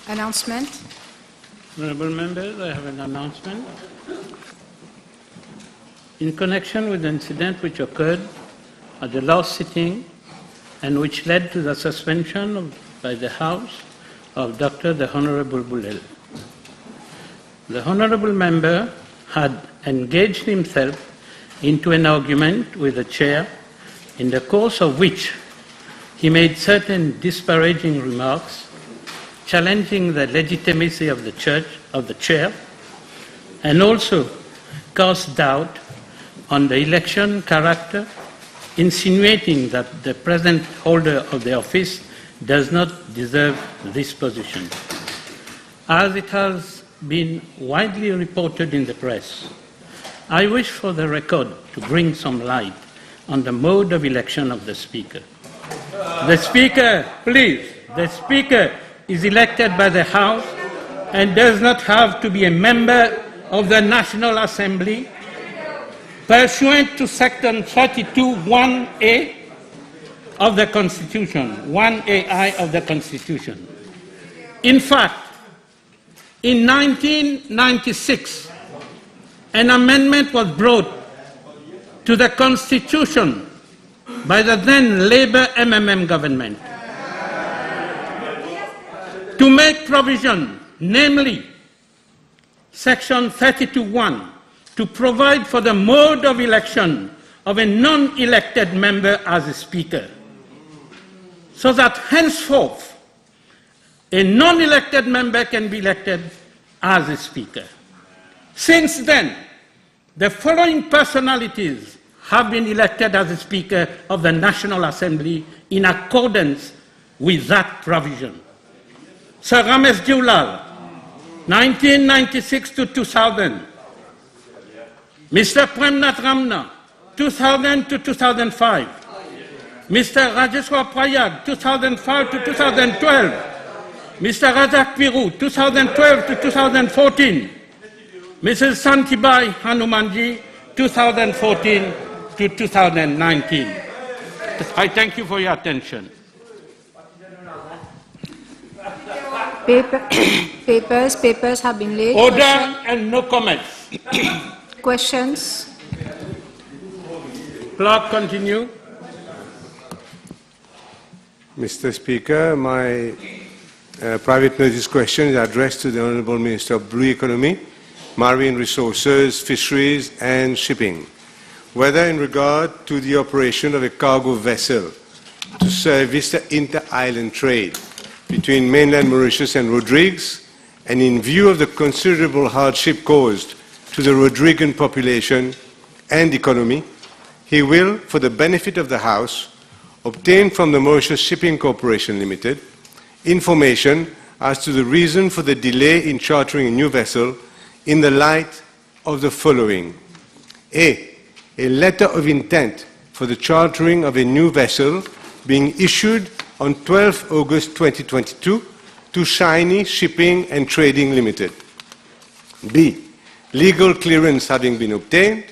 Announcement. Honourable members, I have an announcement. In connection with the incident which occurred at the last sitting and which led to the suspension by the House of the Honourable Bulel. The Honourable member had engaged himself into an argument with the Chair, in the course of which he made certain disparaging remarks, challenging the legitimacy of the Chair, and also cast doubt on the election character, insinuating that the present holder of the office does not deserve this position. As it has been widely reported in the press, I wish for the record to bring some light on the mode of election of the Speaker. The Speaker, please, the Speaker is elected by the House and does not have to be a member of the National Assembly pursuant to Section 32(1)(a) of the Constitution, 1(a)(i) of the Constitution. In fact, in 1996, an amendment was brought to the Constitution by the then Labour MMM government to make provision, namely Section 32(1), to provide for the mode of election of a non-elected member as a Speaker, so that henceforth a non-elected member can be elected as a Speaker. Since then, the following personalities have been elected as a Speaker of the National Assembly in accordance with that provision. Sir Ramesh Jiulal, 1996 to 2000. Mr. Premnath Ramna, 2000 to 2005. Mr. Rajeshwar Prayag, 2005 to 2012. Mr. Razak Piru, 2012 to 2014. Mrs. Santibai Hanumanji, 2014 to 2019. I thank you for your attention. Papers have been laid. Order and no comments. Questions? Clerk, continue. Mr. Speaker, my private notice question is addressed to the Honourable Minister of Blue Economy, Marine Resources, Fisheries and Shipping, whether in regard to the operation of a cargo vessel to service the inter-island trade between mainland Mauritius and Rodrigues, and in view of the considerable hardship caused to the Rodriguan population and economy, he will, for the benefit of the House, obtain from the Mauritius Shipping Corporation Limited information as to the reason for the delay in chartering a new vessel in the light of the following. A letter of intent for the chartering of a new vessel being issued on 12 August 2022 to Shiny Shipping and Trading Limited. B, legal clearance having been obtained.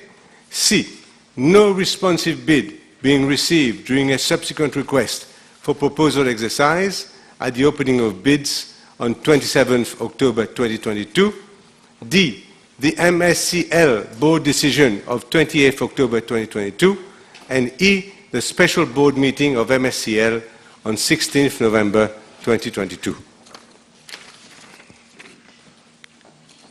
C, no responsive bid being received during a subsequent request for proposal exercise at the opening of bids on 27th October 2022. D, the MSCL board decision of 28th October 2022. And E, the special board meeting of MSCL on 16th November 2022.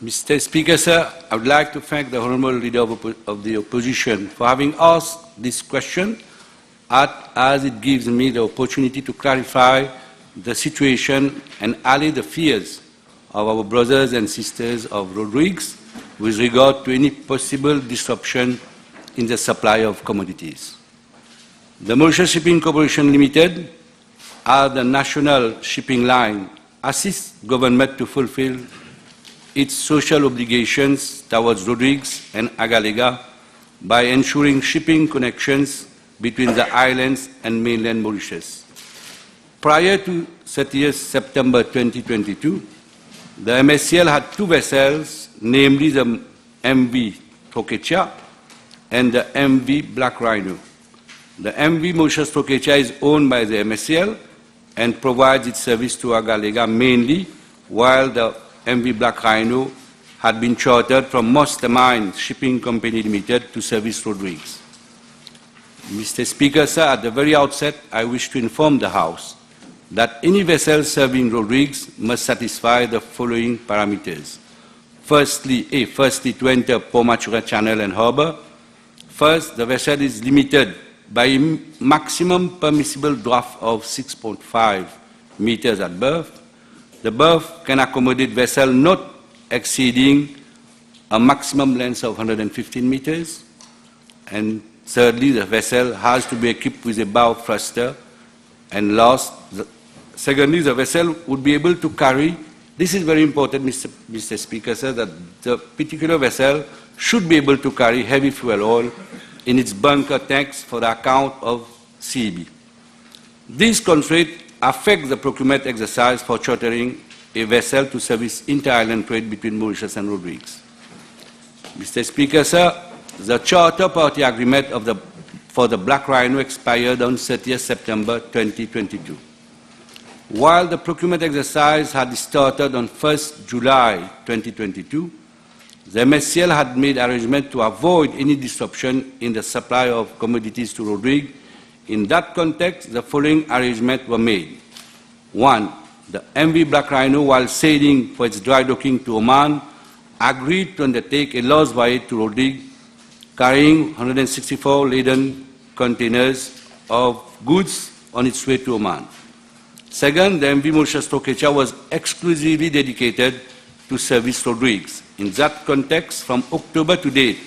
Mr. Speaker, sir, I would like to thank the Honourable Leader of the Opposition for having asked this question, as it gives me the opportunity to clarify the situation and allay the fears of our brothers and sisters of Rodrigues with regard to any possible disruption in the supply of commodities. The Mauritius Shipping Corporation Limited, as the national shipping line, assists government to fulfill its social obligations towards Rodrigues and Agalega by ensuring shipping connections between the islands and mainland Mauritius. Prior to 30th September 2022, the MSCL had two vessels, namely the MV Thokecha and the MV Black Rhino. The MV Mauritius Thokecha is owned by the MSCL and provides its service to Agalega mainly while the MV Black Rhino had been chartered from Mastermind Shipping Company Limited to service Rodrigues. Mr. Speaker, sir, at the very outset, I wish to inform the House that any vessel serving Rodrigues must satisfy the following parameters. Firstly, to enter Port Channel and Harbour. First, the vessel is limited by a maximum permissible draft of 6.5 meters at berth. The berth can accommodate vessel not exceeding a maximum length of 115 meters. And thirdly, the vessel has to be equipped with a bow thruster. And last, secondly, the vessel would be able to carry, this is very important, Mr. Speaker, sir, that the particular vessel should be able to carry heavy fuel oil in its bunker tanks for the account of CEB. These constraints affect the procurement exercise for chartering a vessel to service inter-island trade between Mauritius and Rodrigues. Mr. Speaker, sir, the charter party agreement for the Black Rhino expired on 30th September 2022. While the procurement exercise had started on 1st July 2022, the MSCL had made arrangements to avoid any disruption in the supply of commodities to Rodrigues. In that context, the following arrangements were made. 1. The MV Black Rhino, while sailing for its dry docking to Oman, agreed to undertake a lost voyage to Rodrigues, carrying 164 laden containers of goods on its way to Oman. Second, the MV Mauritius Tokecha was exclusively dedicated to service Rodrigues. In that context, from October to date,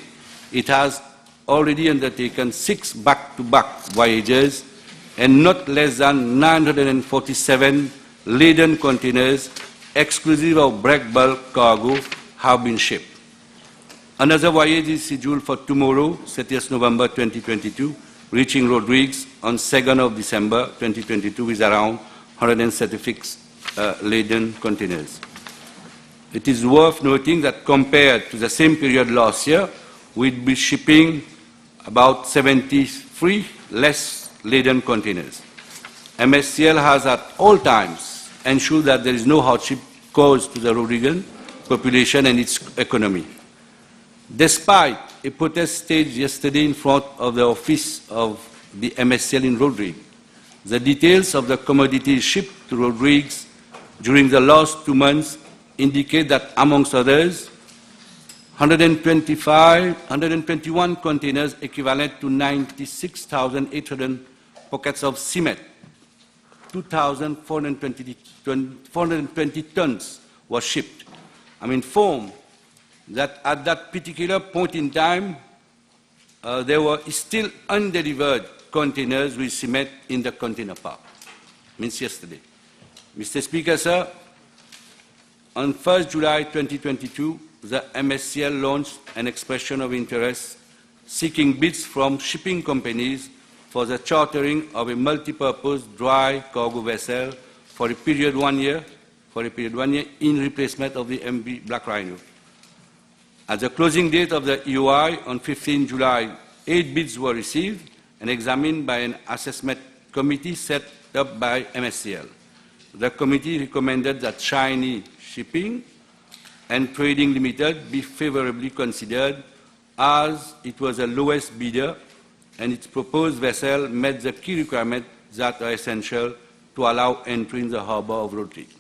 it has already undertaken 6 back-to-back voyages, and not less than 947 laden containers, exclusive of break bulk cargo, have been shipped. Another voyage is scheduled for tomorrow, 30th November 2022, reaching Rodrigues on 2nd of December 2022 with around 136 laden containers. It is worth noting that compared to the same period last year, we'd be shipping about 73 less laden containers. MSCL has at all times ensured that there is no hardship caused to the Rodriguan population and its economy. Despite a protest staged yesterday in front of the office of the MSCL in Rodrigues, the details of the commodities shipped to Rodrigues during the last 2 months indicate that, amongst others, 121 containers equivalent to 96,800 pockets of cement, 2,420 tons were shipped. I'm informed that at that particular point in time, there were still undelivered containers with cement in the container park. Means yesterday. Mr. Speaker, sir, on 1st July 2022, the MSCL launched an expression of interest seeking bids from shipping companies for the chartering of a multi-purpose dry cargo vessel for a period 1 year, in replacement of the MV Black Rhino. At the closing date of the EOI on 15 July, 8 bids were received and examined by an assessment committee set up by MSCL. The committee recommended that Chinese Shipping and Trading Limited be favorably considered as it was the lowest bidder and its proposed vessel met the key requirements that are essential to allow entry in the harbour of Rodrigues.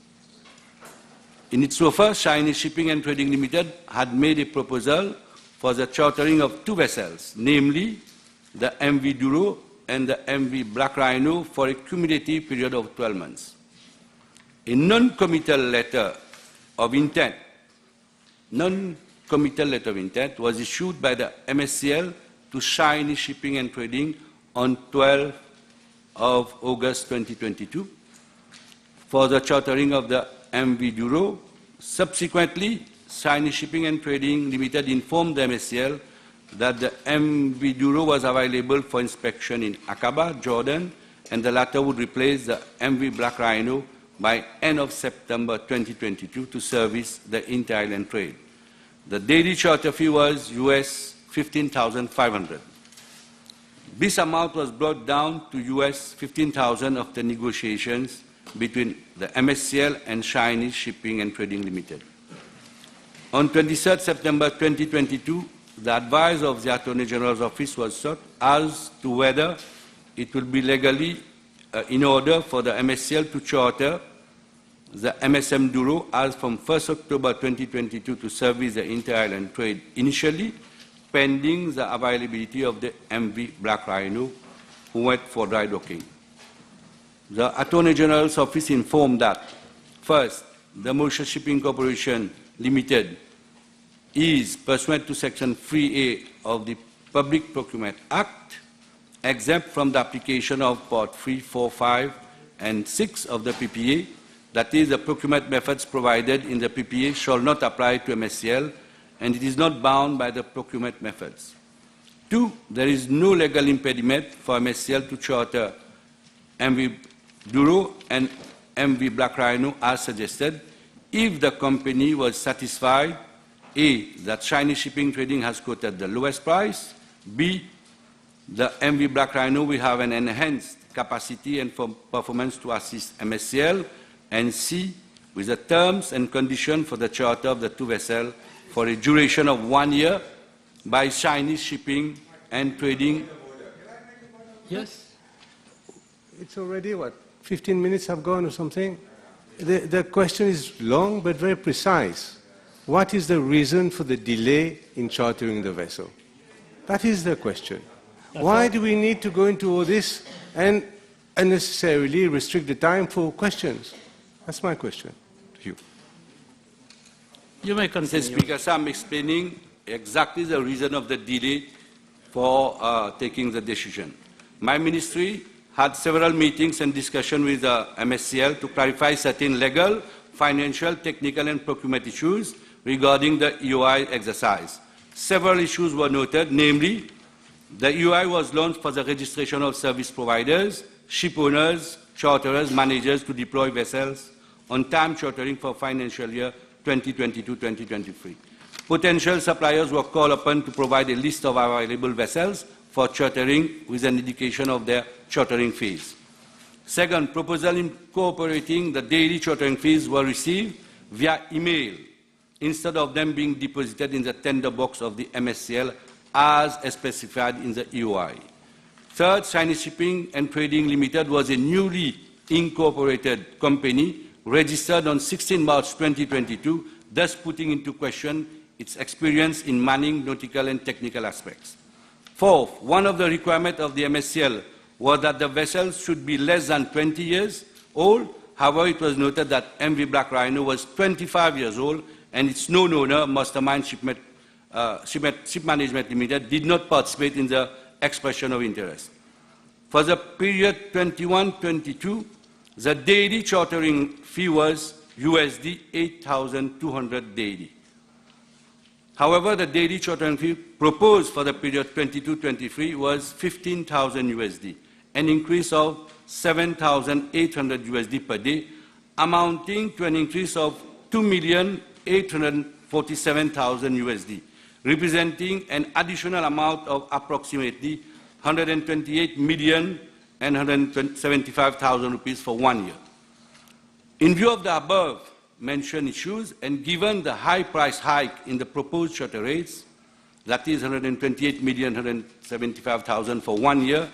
In its offer, Chinese Shipping and Trading Limited had made a proposal for the chartering of 2 vessels, namely the MV Duro and the MV Black Rhino, for a cumulative period of 12 months. A non-committal letter of intent was issued by the MSCL to Chinese Shipping and Trading on 12th of August 2022 for the chartering of the MV Duro. Subsequently, Chinese Shipping and Trading Limited informed the MSCL that the MV Duro was available for inspection in Aqaba, Jordan, and the latter would replace the MV Black Rhino by end of September 2022 to service the inter-island trade. The daily charter fee was US $15,500. This amount was brought down to US $15,000 after negotiations between the MSCL and Chinese Shipping and Trading Limited. On 23rd September 2022, the advice of the Attorney General's Office was sought as to whether it will be legally in order for the MSCL to charter the MSM Douro as from 1st October 2022 to service the inter-island trade initially, pending the availability of the MV Black Rhino, who went for dry docking. The Attorney General's Office informed that, first, the Mauritius Shipping Corporation Limited is, pursuant to Section 3A of the Public Procurement Act, exempt from the application of Part 3, 4, 5, and 6 of the PPA, that is, the procurement methods provided in the PPA shall not apply to MSCL, and it is not bound by the procurement methods. 2, there is no legal impediment for MSCL to charter MV Douro and MV Black Rhino as suggested if the company was satisfied, A, that Chinese Shipping Trading has quoted the lowest price, B, the MV Black Rhino will have an enhanced capacity and performance to assist MSCL, and C, with the terms and conditions for the charter of the two vessels for a duration of 1 year by Chinese Shipping and Trading. Yes. It's already, 15 minutes have gone or something? The question is long but very precise. What is the reason for the delay in chartering the vessel? That is the question. Why do we need to go into all this and unnecessarily restrict the time for questions? That's my question to you. You may continue. Mr. Speaker, so I'm explaining exactly the reason of the delay for taking the decision. My ministry had several meetings and discussions with MSCL to clarify certain legal, financial, technical, and procurement issues regarding the EOI exercise. Several issues were noted, namely, the EOI was launched for the registration of service providers, ship owners, charterers, managers to deploy vessels on time chartering for financial year 2022-2023. Potential suppliers were called upon to provide a list of available vessels for chartering with an indication of their chartering fees. Second, proposals incorporating the daily chartering fees were received via email instead of them being deposited in the tender box of the MSCL as specified in the EOI. Third, Chinese Shipping and Trading Limited was a newly incorporated company registered on 16 March 2022, thus putting into question its experience in manning nautical and technical aspects. Fourth, one of the requirements of the MSCL was that the vessels should be less than 20 years old. However, it was noted that MV Black Rhino was 25 years old and its known owner, Mastermind Ship Management Limited, did not participate in the expression of interest. For the period 21-22, the daily chartering fee was USD 8,200 daily. However, the daily chartering fee proposed for the period 22-23 was 15,000 USD, an increase of 7,800 USD per day, amounting to an increase of 2,847,000 USD, representing an additional amount of approximately 128,175,000 rupees for 1 year. In view of the above mentioned issues, and given the high price hike in the proposed charter rates, that is 128,175,000 for 1 year,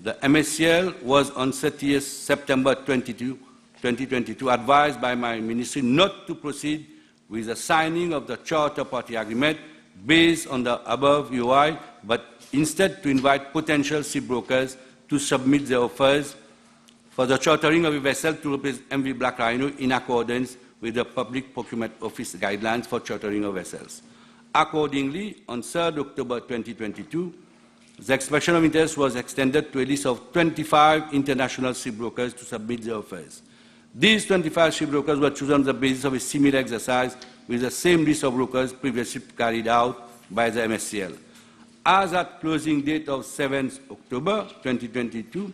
the MSCL was on 30th September 2022 advised by my ministry not to proceed with the signing of the charter party agreement based on the above UI, but instead to invite potential shipbrokers to submit their offers for the chartering of a vessel to replace MV Black Rhino in accordance with the Public Procurement Office guidelines for chartering of vessels. Accordingly, on 3rd October 2022, the expression of interest was extended to a list of 25 international shipbrokers to submit their offers. These 25 shipbrokers were chosen on the basis of a similar exercise with the same list of brokers previously carried out by the MSCL. As at closing date of 7th October 2022,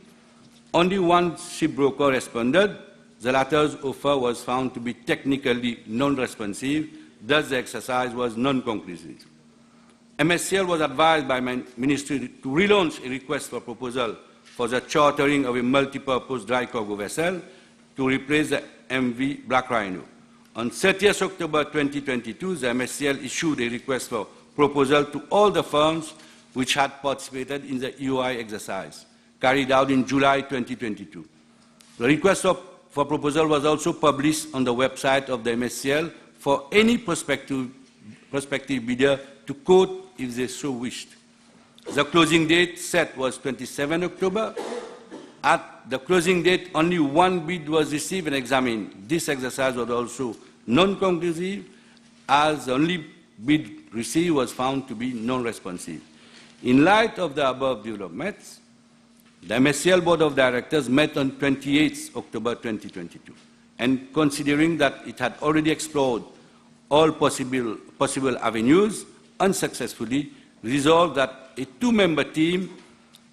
only one shipbroker responded. The latter's offer was found to be technically non-responsive, thus the exercise was non-conclusive. MSCL was advised by my ministry to relaunch a request for proposal for the chartering of a multi-purpose dry cargo vessel to replace the MV Black Rhino. On 30th October 2022, the MSCL issued a request for proposal to all the firms which had participated in the EOI exercise, carried out in July 2022. The request for proposal was also published on the website of the MSCL for any prospective bidder to quote if they so wished. The closing date set was 27 October. At the closing date, only one bid was received and examined. This exercise was also non-conclusive, as the only bid received was found to be non-responsive. In light of the above developments, the MSCL Board of Directors met on 28 October 2022, and considering that it had already explored all possible avenues unsuccessfully, resolved that a two-member team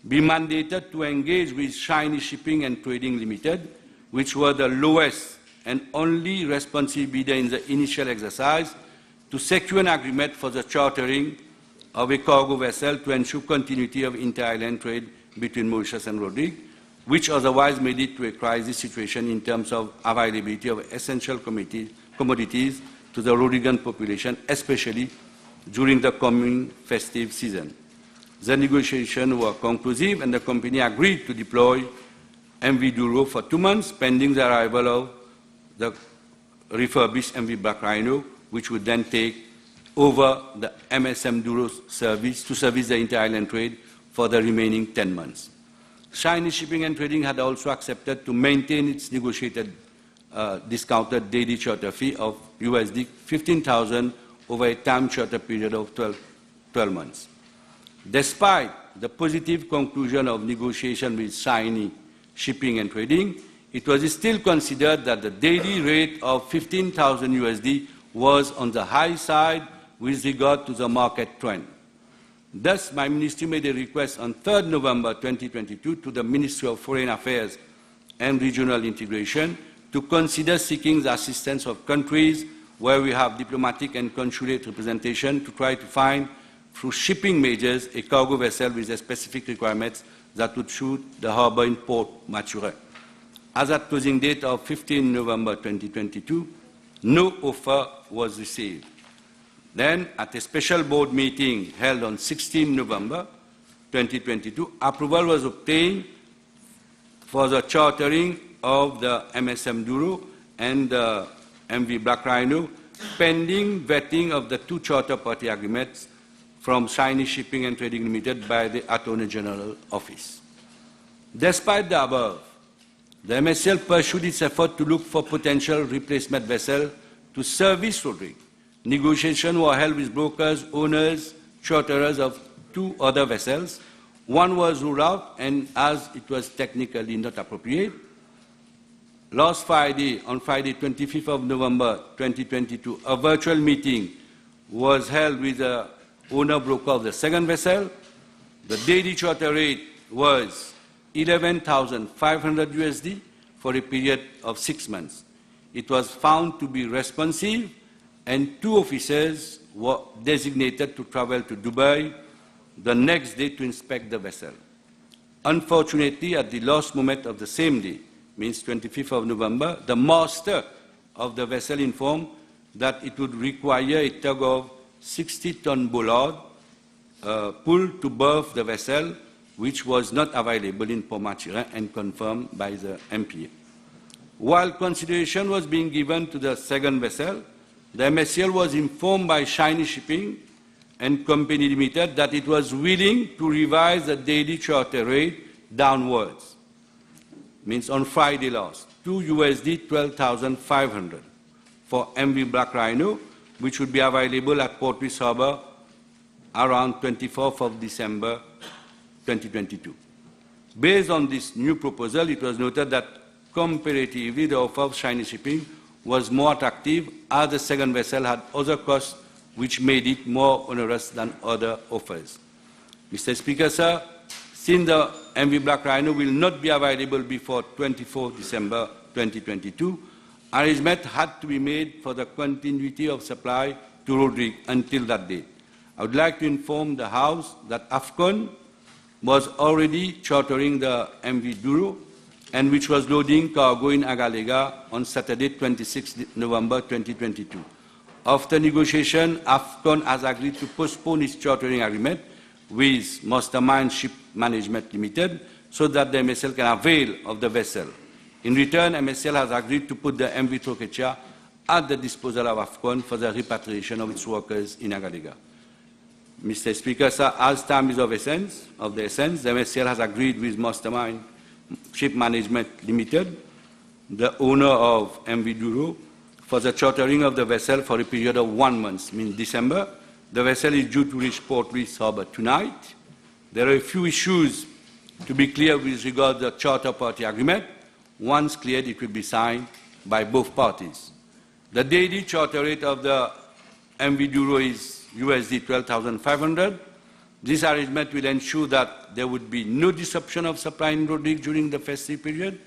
be mandated to engage with Shiny Shipping and Trading Limited, which were the lowest and only responsive bidder in the initial exercise, to secure an agreement for the chartering of a cargo vessel to ensure continuity of inter-island trade between Mauritius and Rodrigue, which otherwise may lead to a crisis situation in terms of availability of essential commodities to the Rodriguan population, especially during the coming festive season. The negotiations were conclusive, and the company agreed to deploy MV Douro for 2 months, pending the arrival of the refurbished MV Black Rhino, which would then take over the MSM Douro service to service the inter-island trade for the remaining 10 months. Shiny Shipping and Trading had also accepted to maintain its negotiated discounted daily charter fee of USD 15,000 over a time charter period of 12 months. Despite the positive conclusion of negotiation with Shiny Shipping and Trading, it was still considered that the daily rate of 15,000 USD was on the high side with regard to the market trend. Thus, my ministry made a request on 3rd November 2022 to the Ministry of Foreign Affairs and Regional Integration to consider seeking the assistance of countries where we have diplomatic and consulate representation to try to find, through shipping measures, a cargo vessel with the specific requirements that would suit the harbour in Port Maturin. As at closing date of 15 November 2022, no offer was received. Then, at a special board meeting held on 16 November 2022, approval was obtained for the chartering of the MSM Douro and the MV Black Rhino, pending vetting of the two charter party agreements from Shiny Shipping and Trading Limited by the Attorney General Office. Despite the above, the MSCL pursued its effort to look for potential replacement vessels to service Rodrigue. Negotiations were held with brokers, owners, charterers of 2 other vessels. One was ruled out, and as it was technically not appropriate, last Friday, on Friday 25th of November 2022, a virtual meeting was held with the owner-broker of the second vessel. The daily charter rate was 11,500 USD for a period of 6 months. It was found to be responsive, and 2 officers were designated to travel to Dubai the next day to inspect the vessel. Unfortunately, at the last moment of the same day, means 25th of November, the master of the vessel informed that it would require a tug of 60-ton bollard pull to berth the vessel, which was not available in Port Maturin and confirmed by the MPA. While consideration was being given to the second vessel, the MSCL was informed by Shiny Shipping and Company Limited that it was willing to revise the daily charter rate downwards. Means on Friday last, to USD 12,500 for MV Black Rhino, which would be available at Port Louis Harbour around 24th of December 2022. Based on this new proposal, it was noted that comparatively the offer of Shiny Shipping was more attractive, as the second vessel had other costs which made it more onerous than other offers. Mr. Speaker, sir, since the MV Black Rhino will not be available before 24 December 2022, arrangement had to be made for the continuity of supply to Rodrigue until that date. I would like to inform the House that AFCON was already chartering the MV Douro and which was loading cargo in Agalega on Saturday, 26 November 2022. After negotiation, AFCON has agreed to postpone its chartering agreement with Mastermind Ship Management Limited so that the MSL can avail of the vessel. In return, MSL has agreed to put the MV Trokecha at the disposal of AFCON for the repatriation of its workers in Agalega. Mr. Speaker, sir, as time is of the essence, the MSL has agreed with Mastermind Ship Management Limited, the owner of MV Douro, for the chartering of the vessel for a period of 1 month, means December. The vessel is due to reach Port Louis Harbour tonight. There are a few issues to be clear with regard to the charter party agreement. Once cleared, it will be signed by both parties. The daily charter rate of the MV Douro is USD 12,500. This arrangement will ensure that there would be no disruption of supply in Rodrigues during the festive period.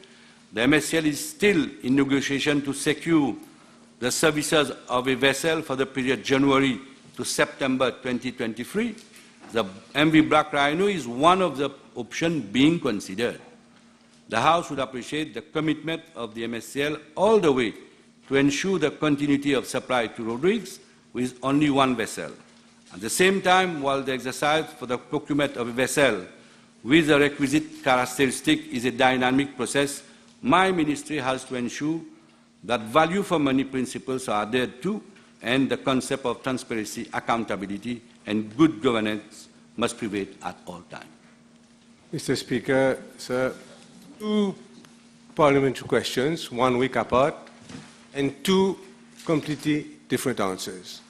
The MSL is still in negotiation to secure the services of a vessel for the period January to September 2023. The MV Black Rhino is one of the options being considered. The House would appreciate the commitment of the MSL all the way to ensure the continuity of supply to Rodrigues with only one vessel. At the same time, while the exercise for the procurement of a vessel with the requisite characteristic is a dynamic process, my ministry has to ensure that value for money principles are adhered to and the concept of transparency, accountability and good governance must prevail at all times. Mr. Speaker, sir, 2 parliamentary questions, 1 week apart, and 2 completely different answers.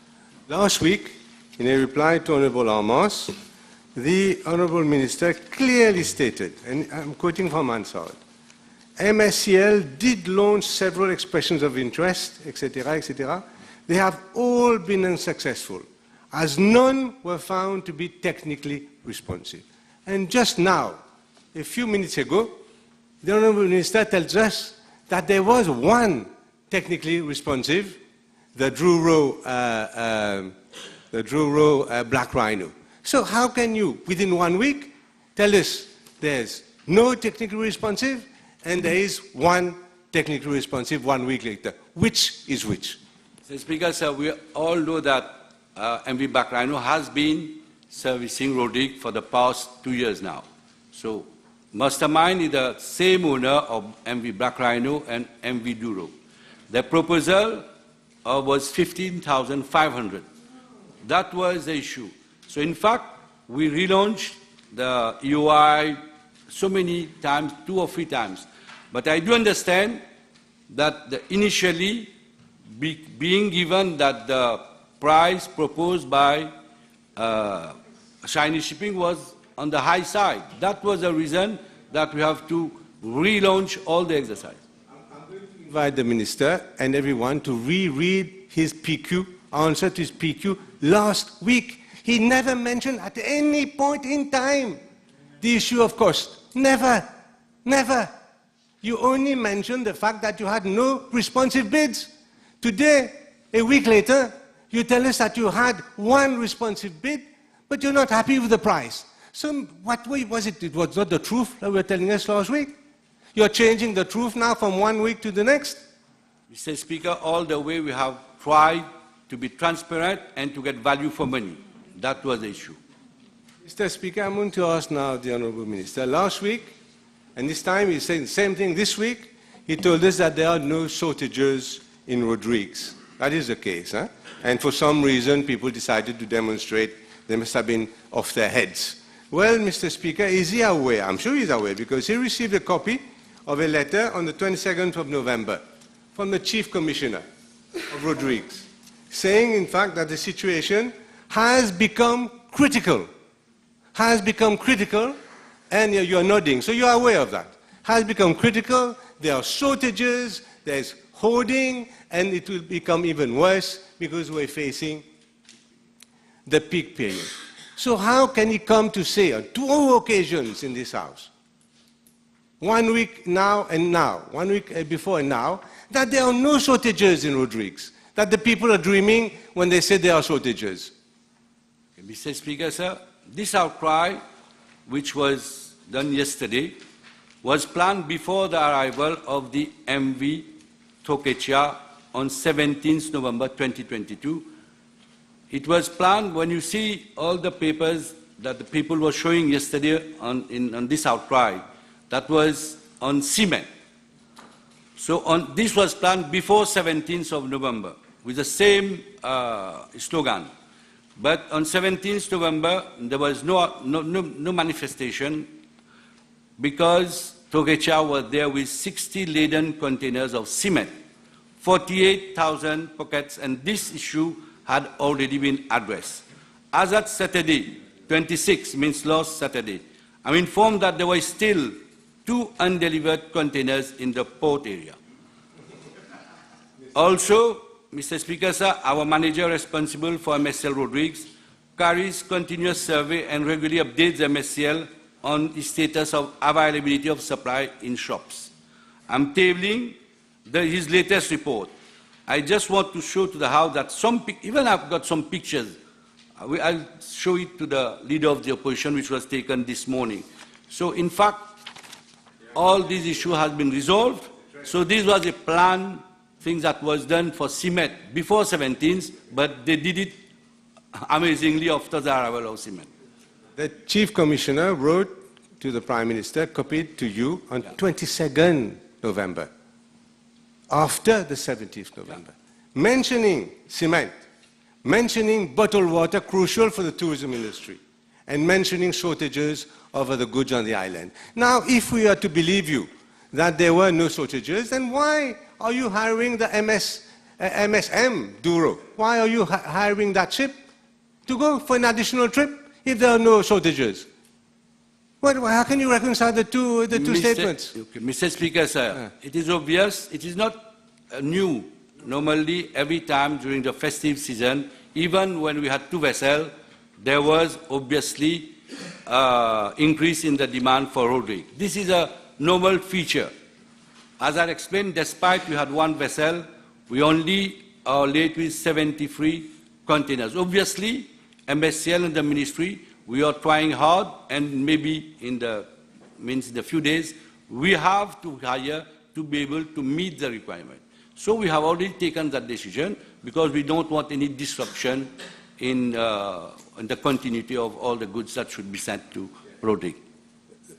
Last week, in a reply to Honourable Armas, the Honourable Minister clearly stated, and I'm quoting from Hansard, MSCL did launch several expressions of interest, etc., etc. They have all been unsuccessful, as none were found to be technically responsive. And just now, a few minutes ago, the Honourable Minister tells us that there was one technically responsive, the Douro Black Rhino. So how can you, within 1 week, tell us there's no technically responsive and there is one technically responsive 1 week later? Which is which? Mr. Speaker, sir, we all know that MV Black Rhino has been servicing Rodrigues for the past 2 years now. So Mastermind is the same owner of MV Black Rhino and MV Douro. The proposal was 15,500. That was the issue. So in fact, we relaunched the EOI so many times, 2 or 3 times. But I do understand that initially being given that the price proposed by Chinese shipping was on the high side. That was the reason that we have to relaunch all the exercise. I'm going to invite the Minister and everyone to reread his PQ, answer to his PQ last week. He never mentioned at any point in time the issue of cost. Never. Never. You only mentioned the fact that you had no responsive bids. Today, a week later, you tell us that you had one responsive bid, but you're not happy with the price. So what way was it? It was not the truth that you were telling us last week. You're changing the truth now from 1 week to the next. Mr. Speaker, all the way we have tried to be transparent and to get value for money. That was the issue. Mr. Speaker, I'm going to ask now the Honourable Minister. Last week, and this time he's saying the same thing this week, he told us that there are no shortages in Rodrigues. That is the case. Huh? And for some reason, people decided to demonstrate. They must have been off their heads. Well, Mr. Speaker, is he aware? I'm sure he's aware, because he received a copy of a letter on the 22nd of November from the Chief Commissioner of Rodrigues, saying, in fact, that the situation has become critical. Has become critical, and you're nodding, so you're aware of that. Has become critical, there are shortages, there's hoarding, and it will become even worse because we're facing the peak period. So how can he come to say on 2 occasions in this House, 1 week now and now, 1 week before and now, that there are no shortages in Rodrigues, that the people are dreaming when they say there are shortages? Mr. Speaker, sir, this outcry, which was done yesterday, was planned before the arrival of the MV Thokechia on 17th November 2022. It was planned, when you see all the papers that the people were showing yesterday on this outcry, that was on cement. So this was planned before 17th of November with the same slogan. But on 17th November, there was no manifestation because Thokechia was there with 60 laden containers of cement, 48,000 pockets, and this issue had already been addressed. As at Saturday, 26 means last Saturday, I'm informed that there were still 2 undelivered containers in the port area. Also, Mr. Speaker, sir, our manager responsible for MSCL road rigs carries continuous survey and regularly updates MSCL on the status of availability of supply in shops. I'm tabling his latest report. I just want to show to the House that even I've got some pictures. I'll show it to the leader of the opposition, which was taken this morning. So, in fact, all these issues have been resolved. So this was a planned thing that was done for cement before 17th, but they did it amazingly after the arrival of cement. The Chief Commissioner wrote to the Prime Minister, copied to you on 22nd November, after the 17th November, mentioning cement, mentioning bottled water, crucial for the tourism industry, and mentioning shortages of other goods on the island. Now, if we are to believe you that there were no shortages, then why are you hiring the MSM Douro? Why are you hiring that ship to go for an additional trip if there are no shortages? How can you reconcile the two statements? Okay, Mr. Speaker, sir, it is obvious, it is not new. Normally, every time during the festive season, even when we had 2 vessels, there was obviously increase in the demand for road rig. This is a normal feature. As I explained, despite we had 1 vessel, we only are late with 73 containers. Obviously, MSCL and the ministry, we are trying hard, and maybe in the few days, we have to hire to be able to meet the requirement. So we have already taken that decision because we don't want any disruption in the continuity of all the goods that should be sent to road rig.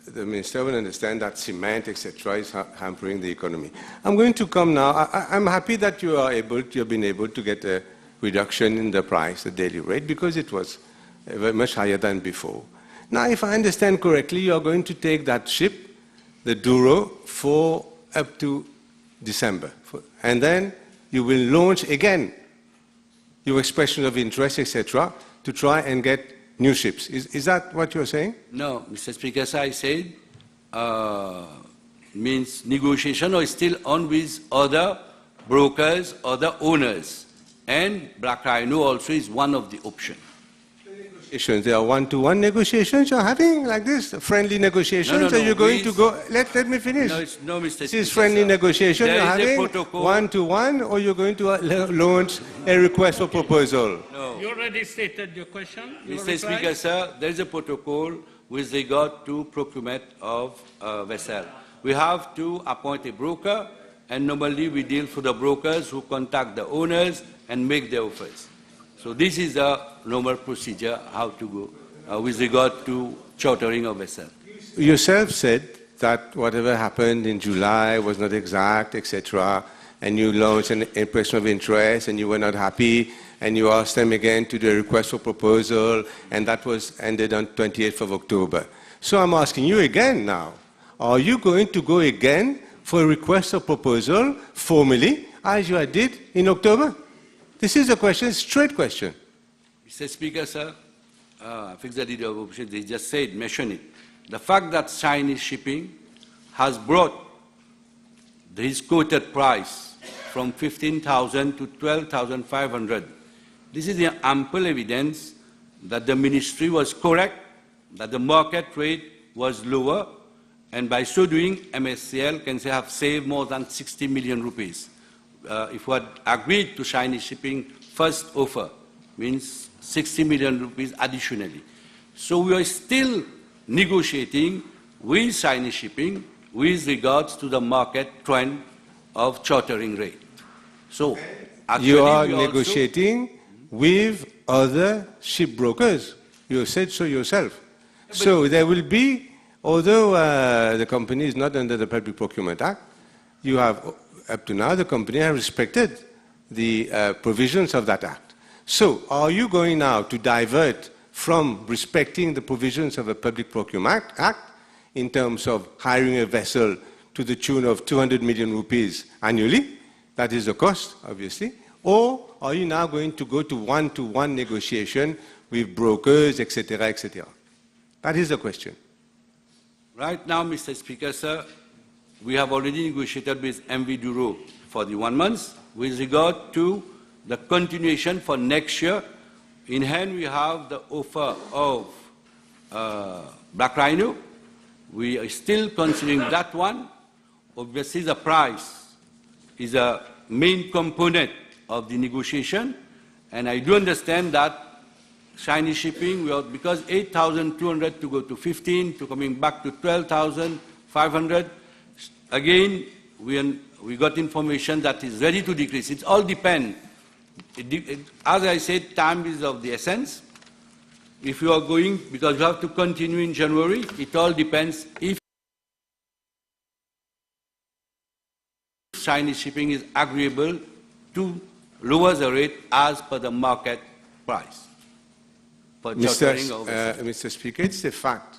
The Minister will understand that cement, etc., is hampering the economy. I'm going to come now. I'm happy that you have been able to get a reduction in the price, the daily rate, because it was much higher than before. Now, if I understand correctly, you are going to take that ship, the Douro, for up to December. And then you will launch again your expression of interest, etc., to try and get new ships. Is that what you're saying? No, Mr. Speaker, as I said, means negotiation is still on with other brokers, other owners. And Black Rhino also is one of the options. There are one-to-one negotiations you're having like this, friendly negotiations. No, are you going to go? Let me finish. No, Mr. This is friendly negotiation you're having, one-to-one, or you're going to launch a request for proposal? No. You already stated your question. Mr. Speaker, sir, there is a protocol with regard to procurement of vessel. We have to appoint a broker, and normally we deal for the brokers who contact the owners and make the offers. So this is the normal procedure, how to go with regard to chartering of vessel. You yourself said that whatever happened in July was not exact, etc., and you launched an expression of interest, and you were not happy, and you asked them again to do a request for proposal, and that was ended on 28th of October. So I'm asking you again now, are you going to go again for a request of proposal formally, as you did in October? This is a question, straight question. Mr. Speaker, sir, I think the leader of opposition, they just mentioned it. The fact that Chinese shipping has brought his quoted price from 15,000 to 12,500, this is the ample evidence that the ministry was correct, that the market rate was lower, and by so doing, MSCL can say have saved more than 60 million rupees. If we had agreed to Chinese shipping first offer, means 60 million rupees additionally. So we are still negotiating with Chinese shipping with regards to the market trend of chartering rate. So, actually, You are we also- negotiating with other ship brokers. You said so yourself. So there will be, although the company is not under the Public Procurement Act, you have, up to now, the company has respected the provisions of that act. So are you going now to divert from respecting the provisions of the Public Procurement Act in terms of hiring a vessel to the tune of 200 million rupees annually? That is the cost, obviously. Or are you now going to go to one-to-one negotiation with brokers, etc., etc.? That is the question. Right now, Mr. Speaker, sir, we have already negotiated with MV Duro for the 1 month. With regard to the continuation for next year, in hand we have the offer of Black Rhino. We are still considering that one. Obviously, the price is a main component of the negotiation, and I do understand that Chinese shipping, because 8,200 to go to 15, to coming back to 12,500. Again, we got information that is ready to decrease. It all depends. As I said, time is of the essence. If you are going, because you have to continue in January, it all depends if Chinese shipping is agreeable to lower the rate as per the market price. Mr. Speaker, it's a fact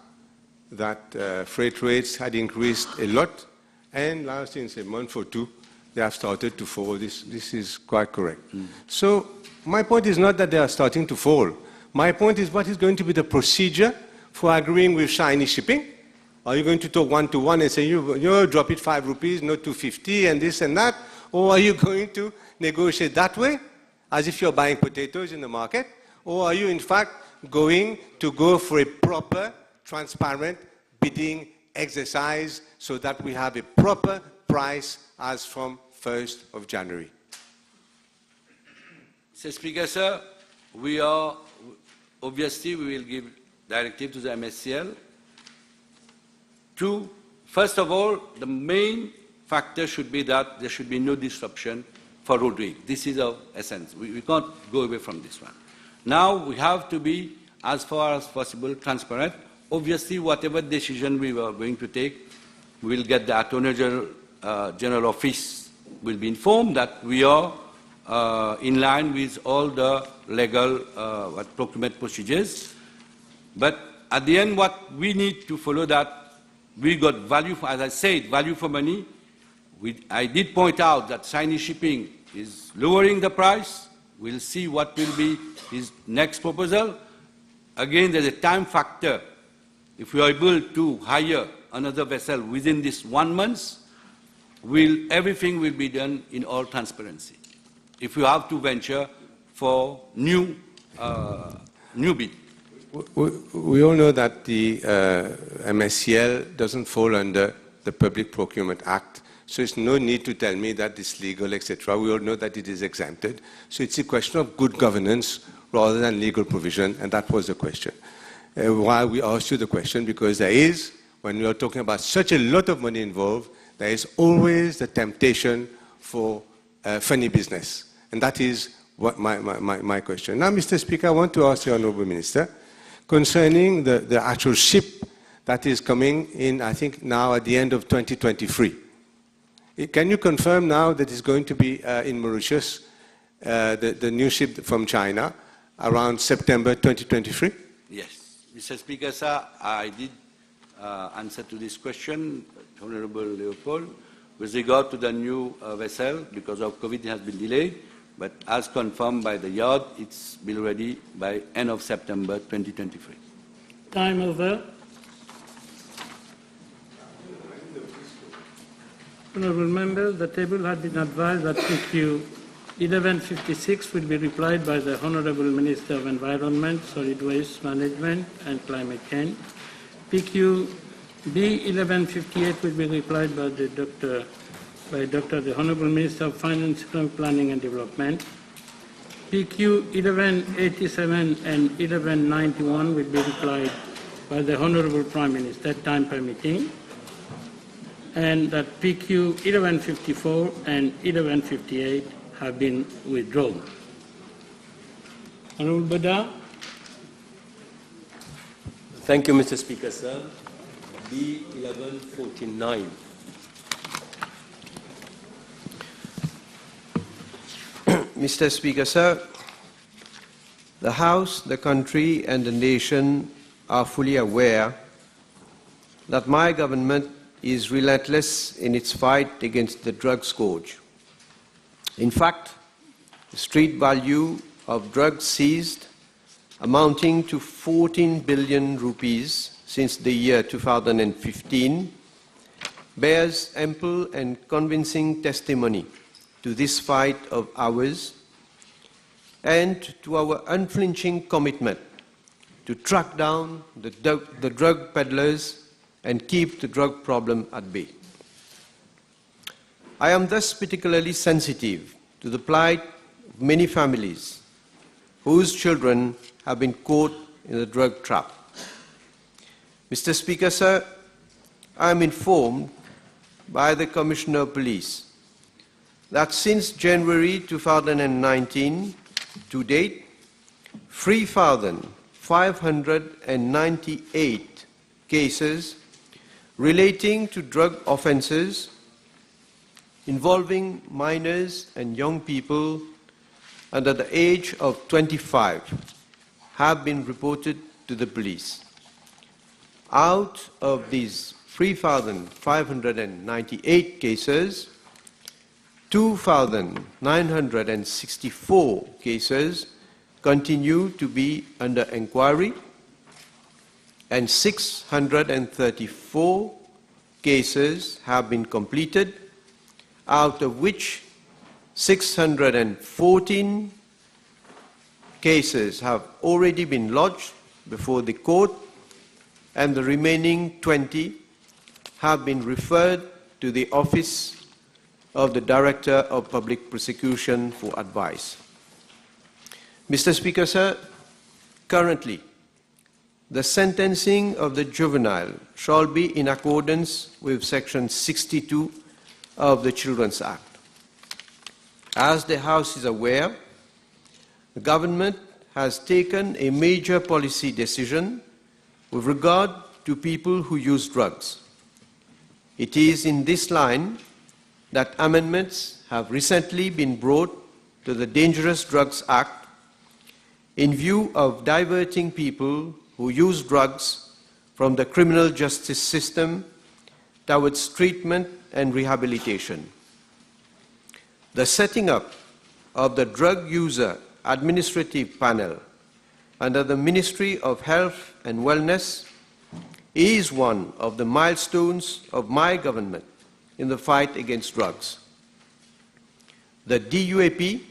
that freight rates had increased a lot, and last in a month or two, they have started to fall. This is quite correct. So my point is not that they are starting to fall. My point is, what is going to be the procedure for agreeing with Chinese shipping? Are you going to talk one-to-one and say, you drop it 5 rupees, not 250, and this and that? Or are you going to negotiate that way, as if you're buying potatoes in the market? Or are you, in fact, going to go for a proper, transparent bidding exercise so that we have a proper price as from 1st of January? Mr. Speaker, sir, we will give directive to the MSCL to, first of all, the main factor should be that there should be no disruption for roadway. This is of essence. We can't go away from this one. Now we have to be, as far as possible, transparent. Obviously, whatever decision we were going to take, we will get the Attorney General Office will be informed that we are in line with all the legal procurement procedures. But at the end, what we need to follow that we got value, for, as I said, value for money. I did point out that Chinese shipping is lowering the price. We'll see what will be his next proposal. Again, there's a time factor. If we are able to hire another vessel within this 1 month, everything will be done in all transparency. If you have to venture for new bid. We all know that the MSCL doesn't fall under the Public Procurement Act, so it's no need to tell me that it's legal, etc. We all know that it is exempted. So it's a question of good governance rather than legal provision, and that was the question. Why we asked you the question, because there is, when we are talking about such a lot of money involved, there is always the temptation for funny business. And that is what my question. Now, Mr. Speaker, I want to ask the Honourable Minister concerning the actual ship that is coming in, I think, now at the end of 2023. Can you confirm now that it's going to be in Mauritius, the new ship from China, around September 2023? Yes. Mr. Speaker, sir, I did answer to this question, Honorable Leopold, with regard to the new vessel. Because of COVID, it has been delayed, but as confirmed by the yard, it's will ready by end of September 2023. Time over. Honourable members, the table had been advised that PQ 1156 will be replied by the Honourable Minister of Environment, Solid Waste Management and Climate Change. PQ B 1158 will be replied by the Honourable Minister of Finance, Economic Planning and Development. PQ 1187 and 1191 will be replied by the Honourable Prime Minister, time permitting. and that PQ 1154 and 1158 have been withdrawn. Honorable Bada. Thank you, Mr. Speaker, sir. B 1149. Mr. Speaker, sir, the House, the country, and the nation are fully aware that my government is relentless in its fight against the drug scourge. In fact, the street value of drugs seized, amounting to 14 billion rupees since the year 2015, bears ample and convincing testimony to this fight of ours and to our unflinching commitment to track down the drug peddlers and keep the drug problem at bay. I am thus particularly sensitive to the plight of many families whose children have been caught in the drug trap. Mr. Speaker, sir, I am informed by the Commissioner of Police that since January 2019 to date, 3,598 cases relating to drug offences involving minors and young people under the age of 25 have been reported to the police. Out of these 3,598 cases, 2,964 cases continue to be under inquiry, and 634 cases have been completed, out of which 614 cases have already been lodged before the court, and the remaining 20 have been referred to the Office of the Director of Public Prosecution for advice. Mr. Speaker, sir, currently, the sentencing of the juvenile shall be in accordance with Section 62 of the Children's Act. As the House is aware, the government has taken a major policy decision with regard to people who use drugs. It is in this line that amendments have recently been brought to the Dangerous Drugs Act in view of diverting people who use drugs from the criminal justice system towards treatment and rehabilitation. The setting up of the Drug User Administrative Panel under the Ministry of Health and Wellness is one of the milestones of my government in the fight against drugs. The DUAP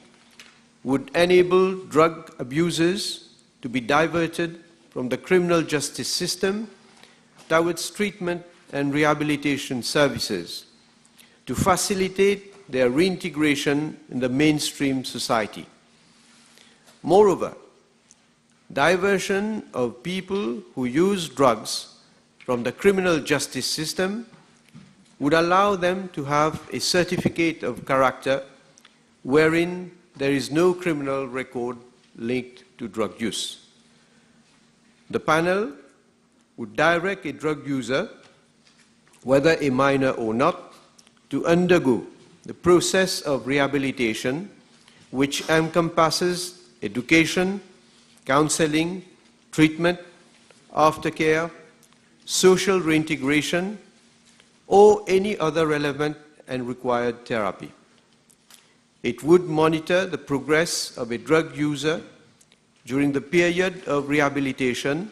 would enable drug abusers to be diverted from the criminal justice system towards treatment and rehabilitation services to facilitate their reintegration in the mainstream society. Moreover, diversion of people who use drugs from the criminal justice system would allow them to have a certificate of character wherein there is no criminal record linked to drug use. The panel would direct a drug user, whether a minor or not, to undergo the process of rehabilitation, which encompasses education, counseling, treatment, aftercare, social reintegration, or any other relevant and required therapy. It would monitor the progress of a drug user during the period of rehabilitation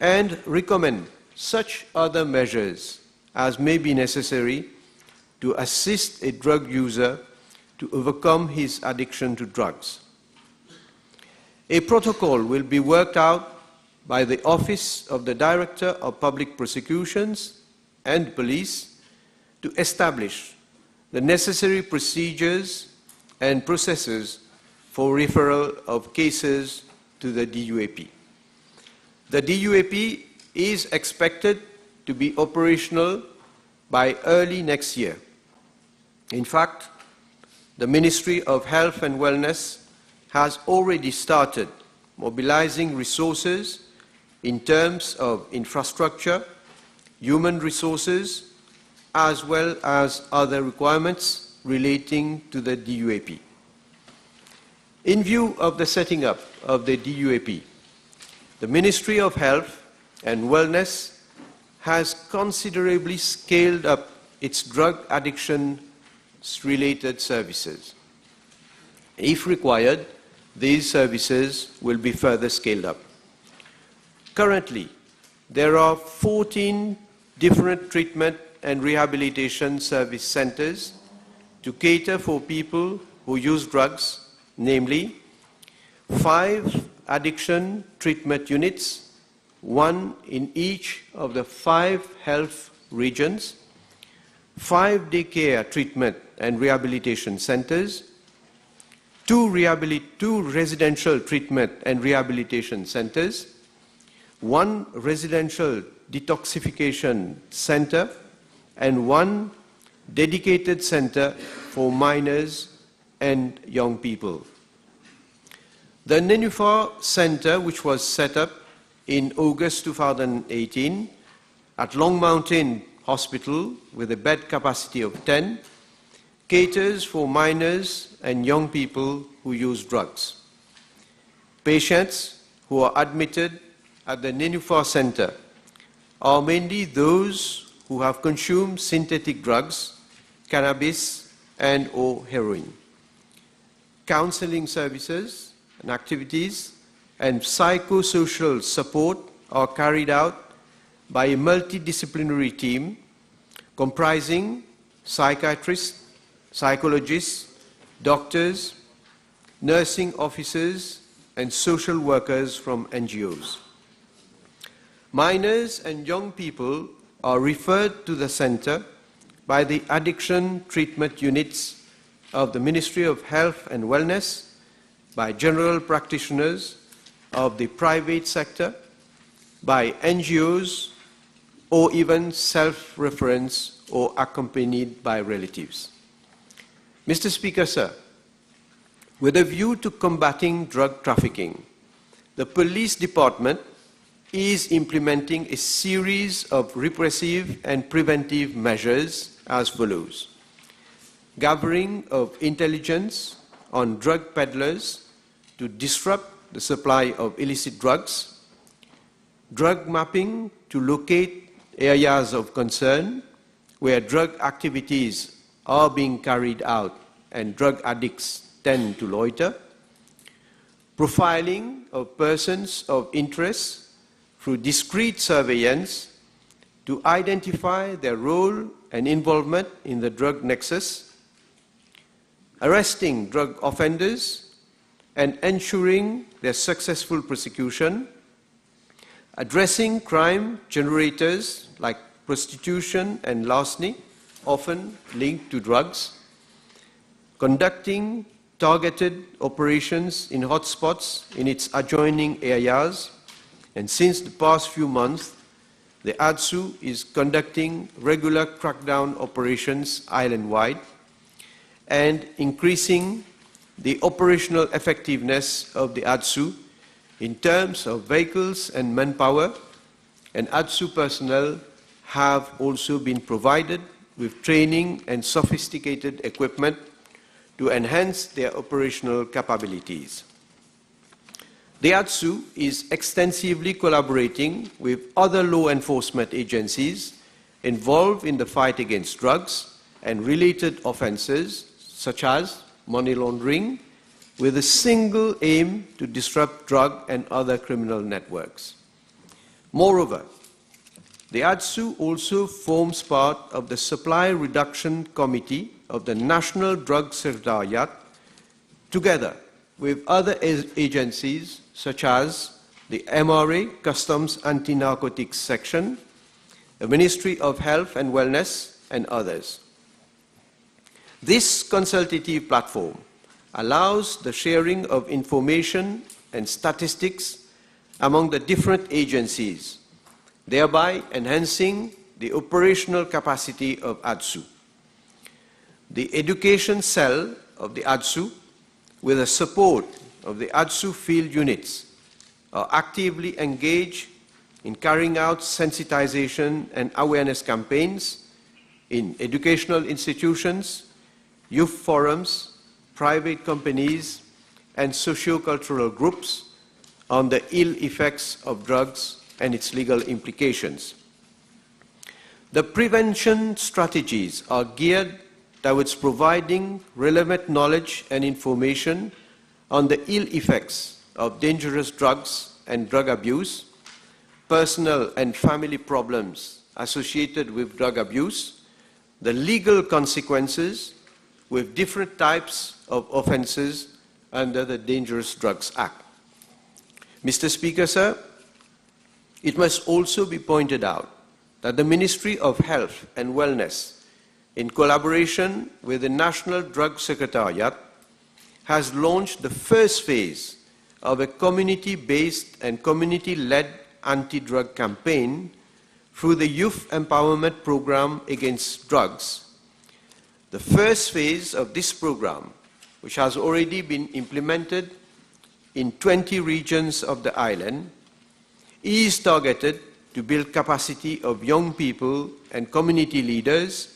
and recommend such other measures as may be necessary to assist a drug user to overcome his addiction to drugs. A protocol will be worked out by the Office of the Director of Public Prosecutions and Police to establish the necessary procedures and processes for referral of cases to the DUAP. The DUAP is expected to be operational by early next year. In fact, the Ministry of Health and Wellness has already started mobilizing resources in terms of infrastructure, human resources, as well as other requirements relating to the DUAP. In view of the setting up of the DUAP, the Ministry of Health and Wellness has considerably scaled up its drug addiction-related services. If required, these services will be further scaled up. Currently, there are 14 different treatment and rehabilitation service centers to cater for people who use drugs, namely 5 addiction treatment units, 1 in each of the 5 health regions, 5 daycare treatment and rehabilitation centers, 2 residential treatment and rehabilitation centers, 1 residential detoxification center, and 1 dedicated center for minors and young people. The Nenufar Center, which was set up in August 2018 at Long Mountain Hospital with a bed capacity of 10, caters for minors and young people who use drugs. Patients who are admitted at the Nenufar Center are mainly those who have consumed synthetic drugs, cannabis, and/or heroin. Counseling services and activities and psychosocial support are carried out by a multidisciplinary team comprising psychiatrists, psychologists, doctors, nursing officers, and social workers from NGOs. Minors and young people are referred to the center by the addiction treatment units of the Ministry of Health and Wellness, by general practitioners of the private sector, by NGOs, or even self-reference or accompanied by relatives. Mr. Speaker, sir, with a view to combating drug trafficking, the police department is implementing a series of repressive and preventive measures as follows: gathering of intelligence on drug peddlers to disrupt the supply of illicit drugs, drug mapping to locate areas of concern where drug activities are being carried out and drug addicts tend to loiter, profiling of persons of interest through discrete surveillance to identify their role and involvement in the drug nexus, arresting drug offenders and ensuring their successful prosecution, addressing crime generators like prostitution and larceny, often linked to drugs, conducting targeted operations in hotspots in its adjoining areas, and since the past few months, the ADSU is conducting regular crackdown operations island-wide and increasing the operational effectiveness of the ADSU in terms of vehicles and manpower, and ADSU personnel have also been provided with training and sophisticated equipment to enhance their operational capabilities. The ADSU is extensively collaborating with other law enforcement agencies involved in the fight against drugs and related offenses, such as money laundering, with a single aim to disrupt drug and other criminal networks. Moreover, the ADSU also forms part of the Supply Reduction Committee of the National Drug Secretariat, together with other agencies such as the MRA Customs Anti-Narcotics Section, the Ministry of Health and Wellness, and others. This consultative platform allows the sharing of information and statistics among the different agencies, thereby enhancing the operational capacity of ADSU. The education cell of the ADSU, with the support of the ADSU field units, are actively engaged in carrying out sensitization and awareness campaigns in educational institutions, youth forums, private companies, and socio-cultural groups on the ill effects of drugs and its legal implications. The prevention strategies are geared towards providing relevant knowledge and information on the ill effects of dangerous drugs and drug abuse, personal and family problems associated with drug abuse, the legal consequences with different types of offenses under the Dangerous Drugs Act. Mr. Speaker, sir, it must also be pointed out that the Ministry of Health and Wellness, in collaboration with the National Drug Secretariat, has launched the first phase of a community-based and community-led anti-drug campaign through the Youth Empowerment Program Against Drugs. The first phase of this program, which has already been implemented in 20 regions of the island, is targeted to build capacity of young people and community leaders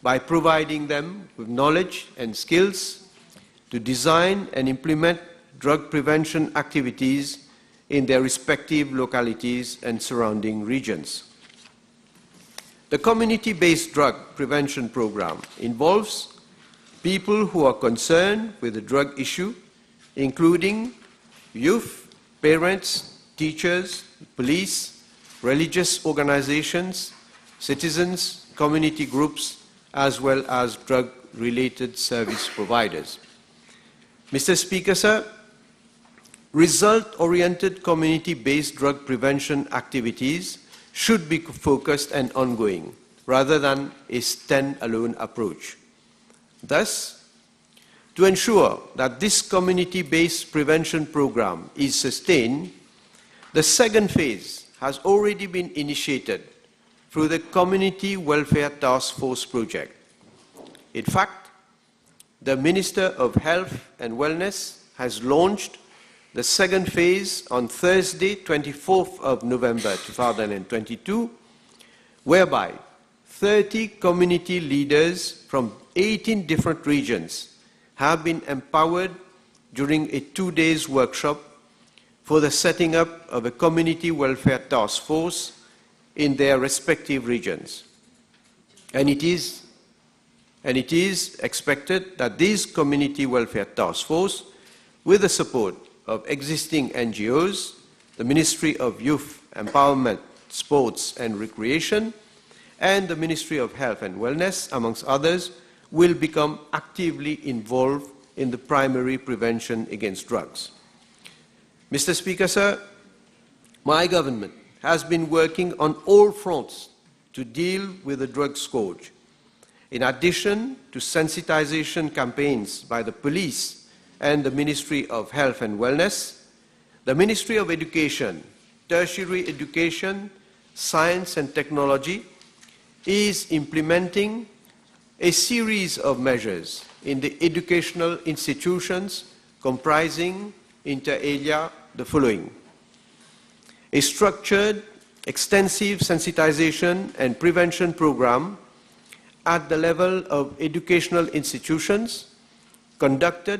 by providing them with knowledge and skills to design and implement drug prevention activities in their respective localities and surrounding regions. The community-based drug prevention program involves people who are concerned with the drug issue, including youth, parents, teachers, police, religious organizations, citizens, community groups, as well as drug-related service providers. Mr. Speaker, sir, result-oriented community-based drug prevention activities should be focused and ongoing, rather than a stand-alone approach. Thus, to ensure that this community-based prevention program is sustained, the second phase has already been initiated through the Community Welfare Task Force project. In fact, the Minister of Health and Wellness has launched the second phase on Thursday, 24th of November 2022, whereby 30 community leaders from 18 different regions have been empowered during a 2-day workshop for the setting up of a community welfare task force in their respective regions. And it is expected that this community welfare task force, with the support of existing NGOs, the Ministry of Youth, Empowerment, Sports and Recreation, and the Ministry of Health and Wellness, amongst others, will become actively involved in the primary prevention against drugs. Mr. Speaker, sir, my government has been working on all fronts to deal with the drug scourge. In addition to sensitization campaigns by the police and the Ministry of Health and Wellness, the Ministry of Education, Tertiary Education, Science and Technology is implementing a series of measures in the educational institutions comprising, inter alia, the following: a structured, extensive sensitization and prevention program at the level of educational institutions conducted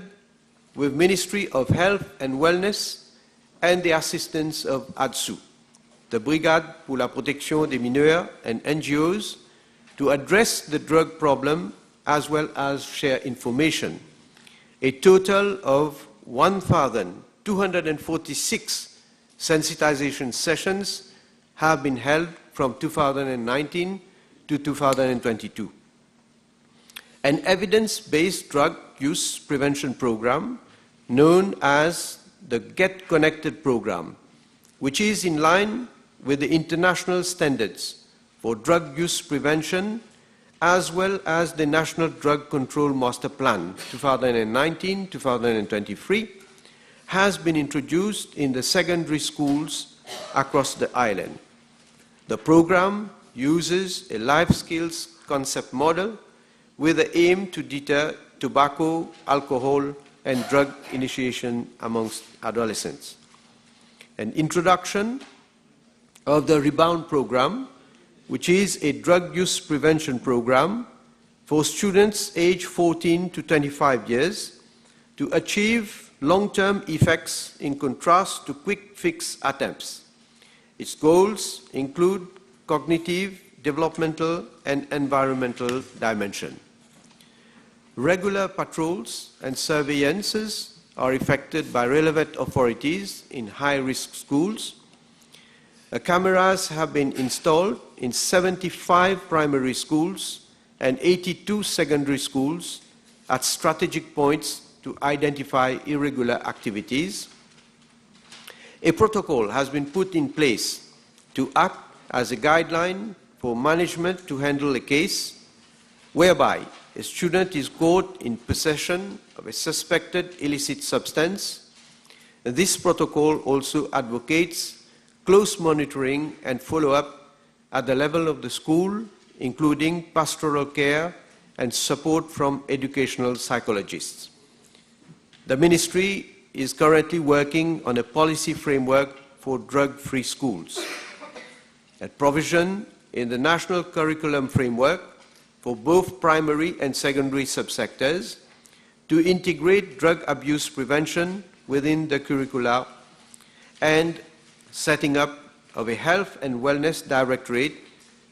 with Ministry of Health and Wellness and the assistance of ADSU, the Brigade pour la Protection des Mineurs, and NGOs, to address the drug problem as well as share information. A total of 1,246 sensitization sessions have been held from 2019 to 2022. An evidence-based drug use prevention program known as the Get Connected program, which is in line with the international standards for drug use prevention, as well as the National Drug Control Master Plan 2019-2023, has been introduced in the secondary schools across the island. The program uses a life skills concept model with the aim to deter tobacco, alcohol, and drug initiation amongst adolescents. An introduction of the Rebound program, which is a drug use prevention program for students aged 14 to 25 years to achieve long-term effects in contrast to quick fix attempts. Its goals include cognitive, developmental, and environmental dimension. Regular patrols and surveillances are effected by relevant authorities in high-risk schools. Cameras have been installed in 75 primary schools and 82 secondary schools at strategic points to identify irregular activities. A protocol has been put in place to act as a guideline for management to handle a case whereby a student is caught in possession of a suspected illicit substance. This protocol also advocates close monitoring and follow-up at the level of the school, including pastoral care and support from educational psychologists. The Ministry is currently working on a policy framework for drug-free schools. A provision in the National Curriculum Framework for both primary and secondary subsectors to integrate drug abuse prevention within the curricula, and setting up of a Health and Wellness Directorate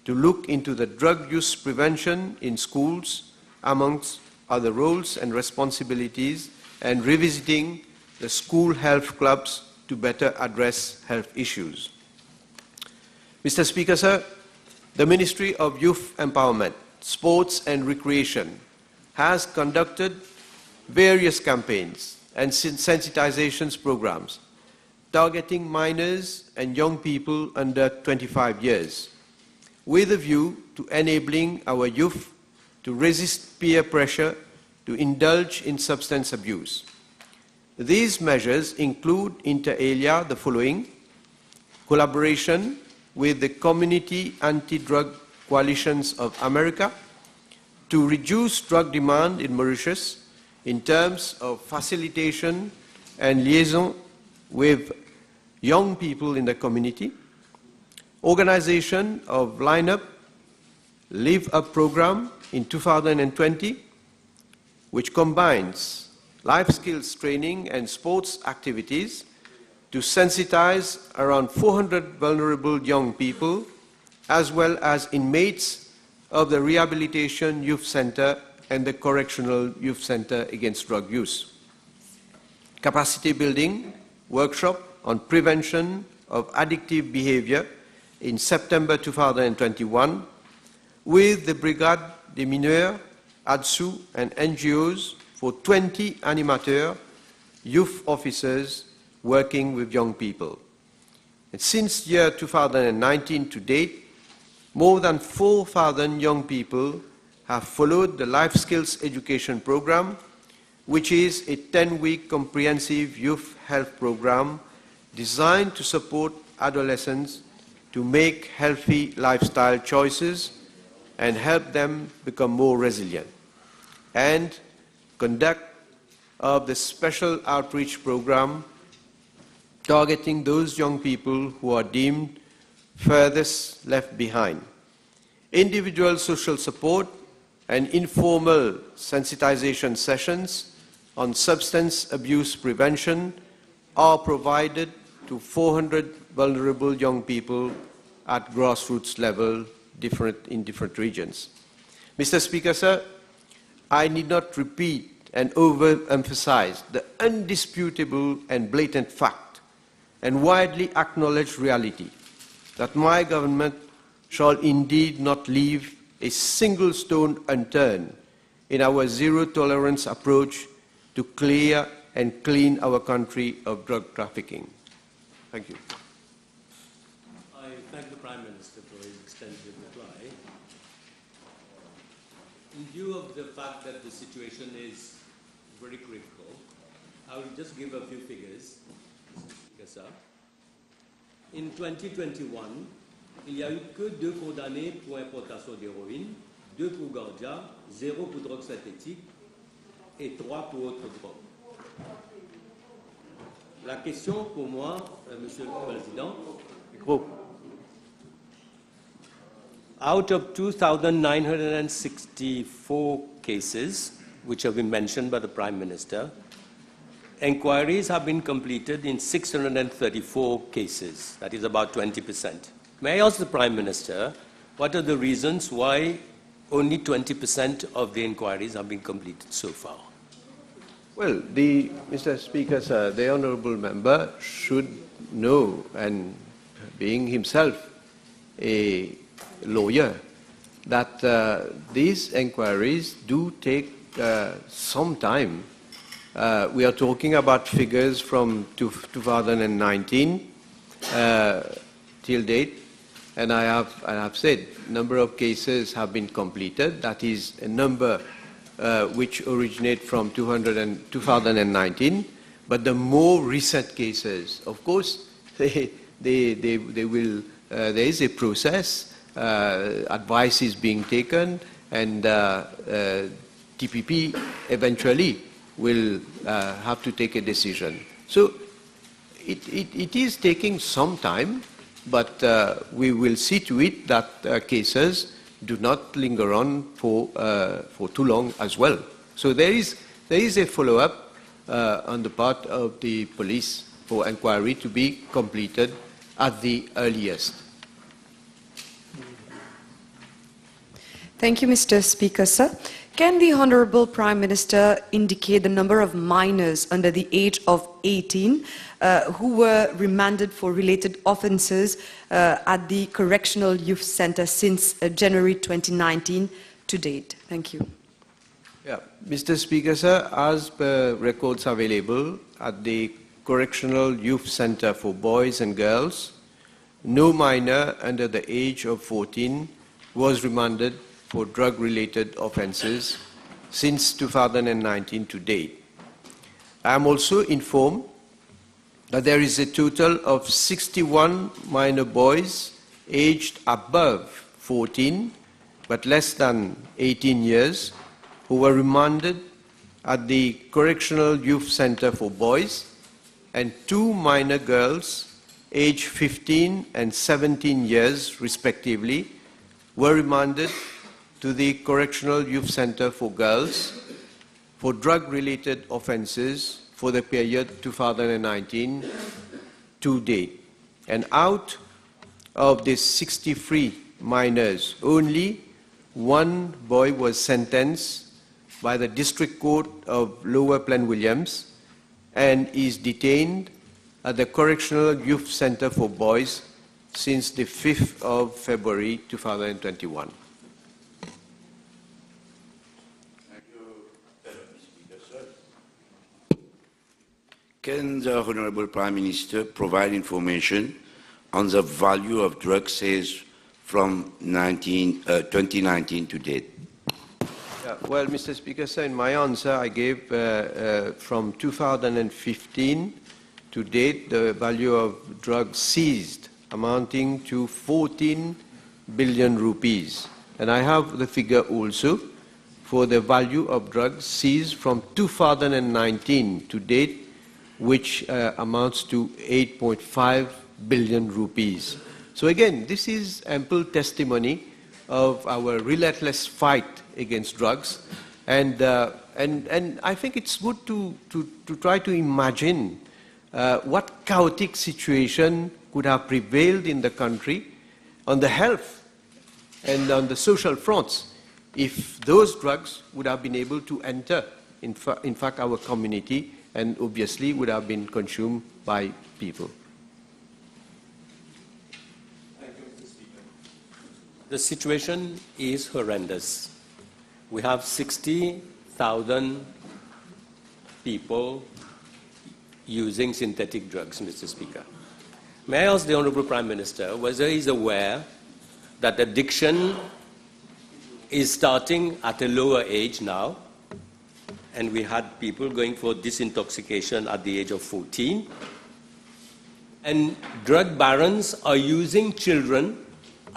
to look into the drug use prevention in schools, amongst other roles and responsibilities, and revisiting the school health clubs to better address health issues. Mr. Speaker, sir, the Ministry of Youth Empowerment, Sports and Recreation has conducted various campaigns and sensitization programs targeting minors and young people under 25 years with a view to enabling our youth to resist peer pressure to indulge in substance abuse. These measures include, inter alia, the following: collaboration with the Community Anti-Drug Coalitions of America to reduce drug demand in Mauritius in terms of facilitation and liaison with young people in the community, organization of Line-Up, Live Up program in 2020, which combines life skills training and sports activities to sensitize around 400 vulnerable young people, as well as inmates of the Rehabilitation Youth Center and the Correctional Youth Center against drug use. Capacity building workshop on prevention of addictive behavior in September 2021 with the Brigade des Mineurs, ADSU, and NGOs for 20 animateurs, youth officers working with young people. And since year 2019 to date, more than 4,000 young people have followed the Life Skills Education Program, which is a 10-week comprehensive youth health program designed to support adolescents to make healthy lifestyle choices and help them become more resilient. And conduct of the special outreach program targeting those young people who are deemed furthest left behind. Individual social support and informal sensitization sessions on substance abuse prevention are provided to 400 vulnerable young people at grassroots level in different regions. Mr. Speaker, sir, I need not repeat and overemphasize the undisputable and blatant fact and widely acknowledged reality that my government shall indeed not leave a single stone unturned in our zero-tolerance approach to clear and clean our country of drug trafficking. Thank you. I thank the Prime Minister for his extensive reply. In view of the fact that the situation is very critical, I will just give a few figures. Yes, sir. In 2021, il n'y a eu que 2 condamnés pour importation d'héroïne, 2 pour ganja, 0 pour drogue synthétique et 3 pour autres drogues. La question pour moi, Monsieur le Président, out of 2,964 cases which have been mentioned by the Prime Minister, inquiries have been completed in 634 cases, that is about 20%. May I ask the Prime Minister, what are the reasons why only 20% of the inquiries have been completed so far? Well, Mr. Speaker, sir, the honourable member should know, and being himself a lawyer, that these inquiries do take some time. We are talking about figures from 2019 till date, and I have said number of cases have been completed. That is a number which originate from 2019, but the more recent cases, of course, they will. There is a process. Advice is being taken, and TPP eventually will have to take a decision. So it is taking some time, but we will see to it that cases do not linger on for too long as well. So there is a follow-up on the part of the police for inquiry to be completed at the earliest. Thank you, Mr. Speaker, sir. Can the Honourable Prime Minister indicate the number of minors under the age of 18 who were remanded for related offences at the Correctional Youth Centre since January 2019 to date? Thank you. Yeah, Mr. Speaker, sir, as per records available at the Correctional Youth Centre for Boys and Girls, no minor under the age of 14 was remanded for drug-related offences since 2019 to date. I am also informed that there is a total of 61 minor boys aged above 14 but less than 18 years who were remanded at the Correctional Youth Centre for Boys, and 2 minor girls aged 15 and 17 years respectively were remanded to the Correctional Youth Centre for Girls for drug-related offences for the period 2019 to date. And out of these 63 minors, only 1 boy was sentenced by the District Court of Lower Plaine-Williams and is detained at the Correctional Youth Centre for Boys since the 5th of February 2021. Can the Honourable Prime Minister provide information on the value of drug sales from 2019 to date? Yeah, well, Mr. Speaker, sir, in my answer I gave from 2015 to date the value of drugs seized amounting to 14 billion rupees. And I have the figure also for the value of drugs seized from 2019 to date, which amounts to 8.5 billion rupees. So again, this is ample testimony of our relentless fight against drugs, and I think it's good to try to imagine what chaotic situation could have prevailed in the country on the health and on the social fronts if those drugs would have been able to enter, in fact, our community, and obviously would have been consumed by people. Thank you, Mr. Speaker. The situation is horrendous. We have 60,000 people using synthetic drugs, Mr. Speaker. May I ask the Honourable Prime Minister whether he is aware that addiction is starting at a lower age now, and we had people going for disintoxication at the age of 14. And drug barons are using children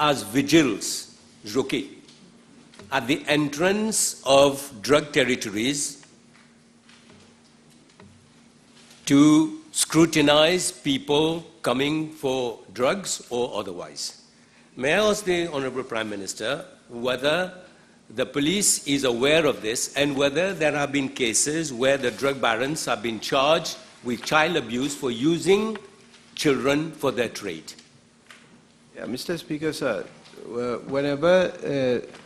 as vigils, jockeys, at the entrance of drug territories to scrutinize people coming for drugs or otherwise. May I ask the Honorable Prime Minister whether the police is aware of this and whether there have been cases where the drug barons have been charged with child abuse for using children for their trade? Yeah, Mr. Speaker, sir, whenever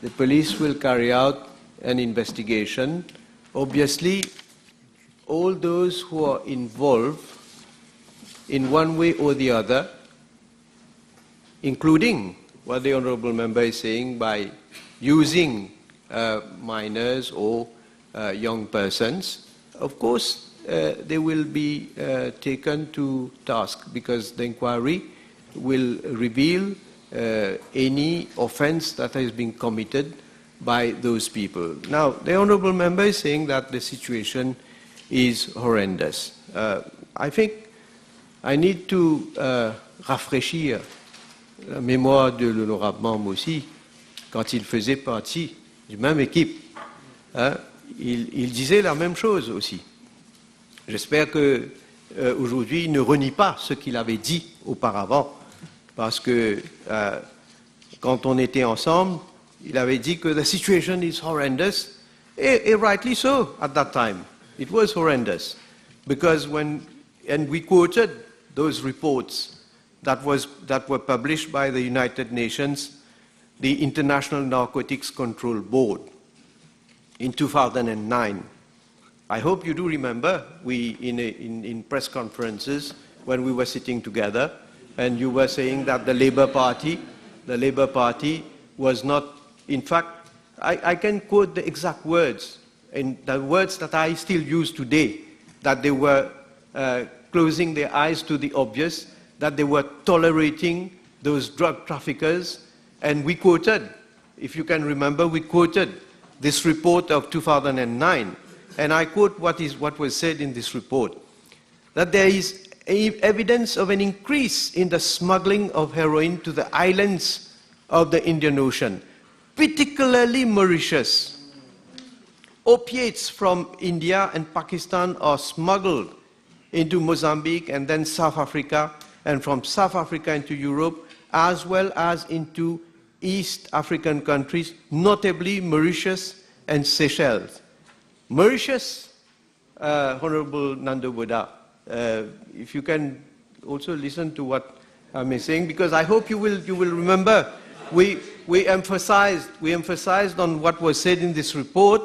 the police will carry out an investigation, obviously all those who are involved in one way or the other, including what the Honourable Member is saying by using minors or young persons, of course they will be taken to task because the inquiry will reveal any offence that has been committed by those people. Now, the Honourable Member is saying that the situation is horrendous. I think I need to rafraîchir la mémoire de l'honorable membre aussi, quand il faisait partie du même équipe. Hein, il disait la même chose aussi. J'espère qu'aujourd'hui, il ne renie pas ce qu'il avait dit auparavant, parce que quand on était ensemble, il avait dit que the situation is horrendous, and rightly so at that time. It was horrendous, because and we quoted those reports that were published by the United Nations, the International Narcotics Control Board, in 2009. I hope you do remember, in press conferences, when we were sitting together, and you were saying that the Labour Party was not, in fact, I can quote the exact words, and the words that I still use today, that they were closing their eyes to the obvious, that they were tolerating those drug traffickers, and we quoted, if you can remember, we quoted this report of 2009, and I quote what was said in this report, that there is evidence of an increase in the smuggling of heroin to the islands of the Indian Ocean, particularly Mauritius. Opiates from India and Pakistan are smuggled into Mozambique and then South Africa, and from South Africa into Europe, as well as into East African countries, notably Mauritius and Seychelles. Mauritius, Honorable Nando Buddha, if you can also listen to what I'm saying, because I hope you will remember, we emphasized on what was said in this report.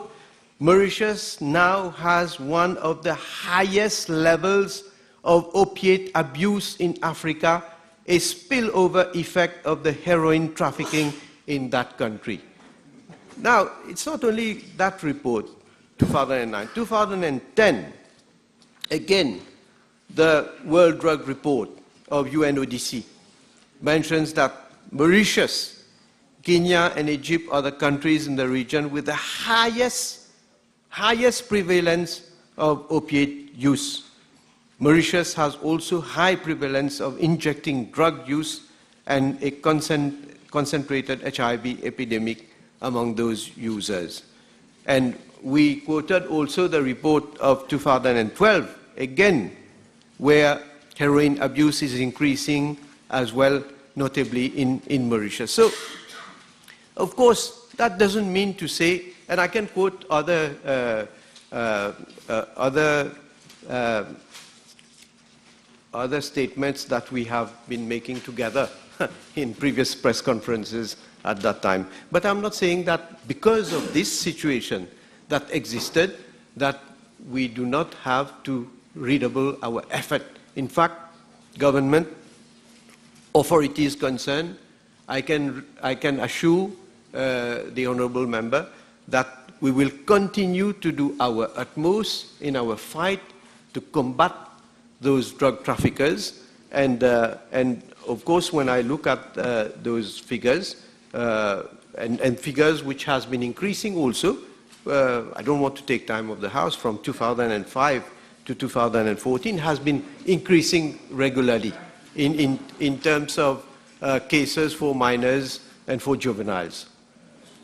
Mauritius now has one of the highest levels of opiate abuse in Africa, a spillover effect of the heroin trafficking in that country. Now, it's not only that report, 2009, 2010, again, the World Drug Report of UNODC mentions that Mauritius, Kenya, and Egypt are the countries in the region with the highest prevalence of opiate use. Mauritius has also high prevalence of injecting drug use and a concentrated HIV epidemic among those users. And we quoted also the report of 2012, again, where heroin abuse is increasing as well, notably in Mauritius. So, of course, that doesn't mean to say, and I can quote other statements that we have been making together in previous press conferences at that time. But I'm not saying that because of this situation that existed, that we do not have to redouble our effort. In fact, government, authorities concerned, I can assure the Honourable Member that we will continue to do our utmost in our fight to combat those drug traffickers. And of course, when I look at those figures, and figures which has been increasing also, I don't want to take time of the House, from 2005 to 2014 has been increasing regularly in terms of cases for minors and for juveniles.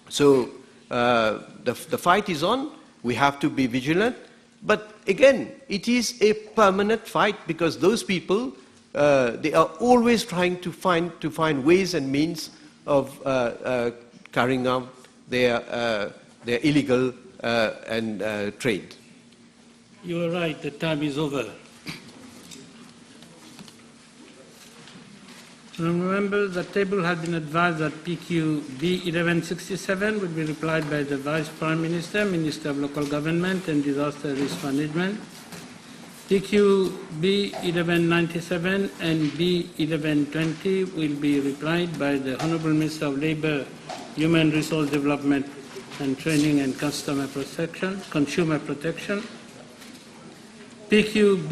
So the fight is on. We have to be vigilant. But again, it is a permanent fight because those people, they are always trying to find ways and means of carrying out their illegal trade. You are right, the time is over. Remember, the table had been advised that PQ B1167 would be replied by the Vice Prime Minister, Minister of Local Government and Disaster Risk Management. PQ B1197 and B1120 will be replied by the Honourable Minister of Labour, Human Resource Development and Training and Consumer Protection. PQ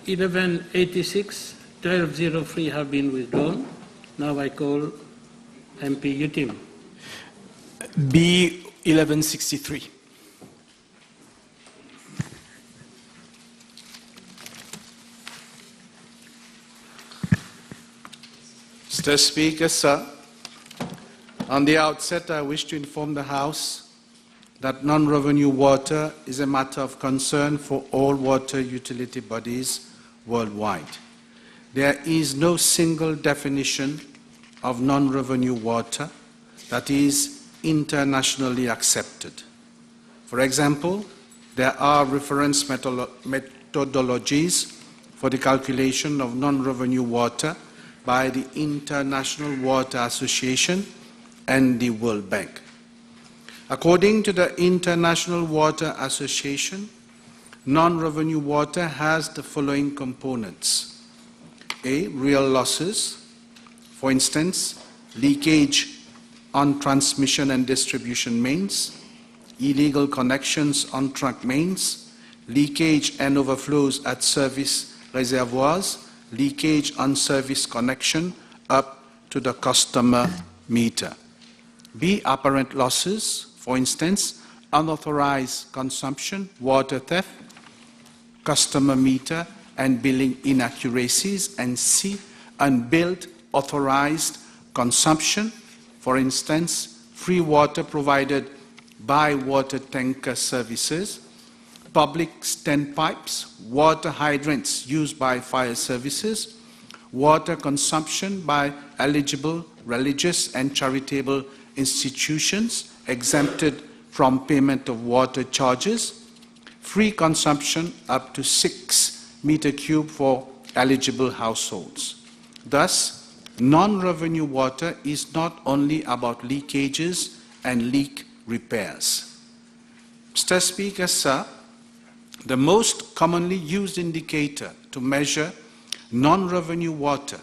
B1186, 1203 have been withdrawn. Now I call MP Utim. B1163. Mr. Speaker, sir, on the outset I wish to inform the House that non-revenue water is a matter of concern for all water utility bodies worldwide. There is no single definition of non-revenue water that is internationally accepted. For example, there are reference methodologies for the calculation of non-revenue water by the International Water Association and the World Bank. According to the International Water Association, non-revenue water has the following components. A, real losses, for instance, leakage on transmission and distribution mains, illegal connections on trunk mains, leakage and overflows at service reservoirs, leakage on service connection up to the customer meter. B, apparent losses, for instance, unauthorized consumption, water theft, customer meter and billing inaccuracies, and C, unbilled authorized consumption, for instance, free water provided by water tanker services, public standpipes, water hydrants used by fire services, water consumption by eligible religious and charitable institutions exempted from payment of water charges, free consumption up to 6 meter cube for eligible households. Thus, non-revenue water is not only about leakages and leak repairs. Mr. Speaker, sir, the most commonly used indicator to measure non-revenue water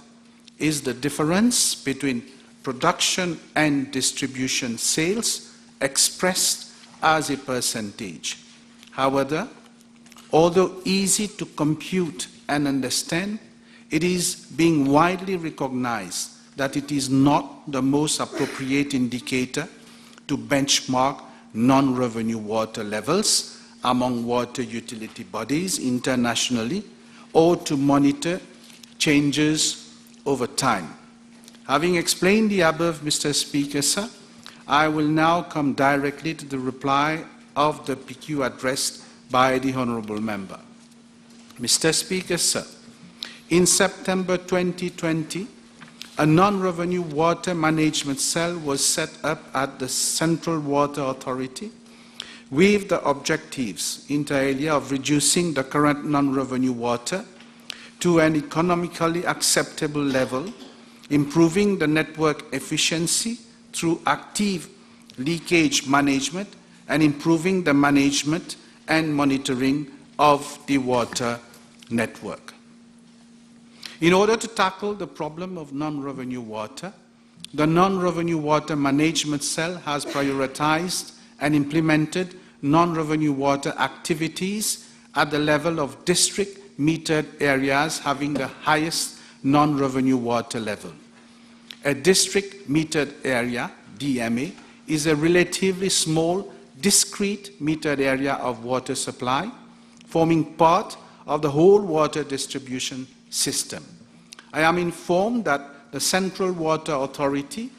is the difference between production and distribution sales expressed as a percentage. However, although easy to compute and understand, it is being widely recognized that it is not the most appropriate indicator to benchmark non-revenue water levels among water utility bodies internationally or to monitor changes over time. Having explained the above, Mr. Speaker, sir, I will now come directly to the reply of the PQ addressed by the Honourable Member. Mr. Speaker, sir, in September 2020, a non-revenue water management cell was set up at the Central Water Authority with the objectives, inter alia, of reducing the current non-revenue water to an economically acceptable level, improving the network efficiency through active leakage management, and improving the management and monitoring of the water network. In order to tackle the problem of non-revenue water, the Non-Revenue Water Management Cell has prioritized and implemented non-revenue water activities at the level of district metered areas having the highest non-revenue water level. A district metered area, DMA, is a relatively small, discrete metered area of water supply, forming part of the whole water distribution system. I am informed that the Central Water Authority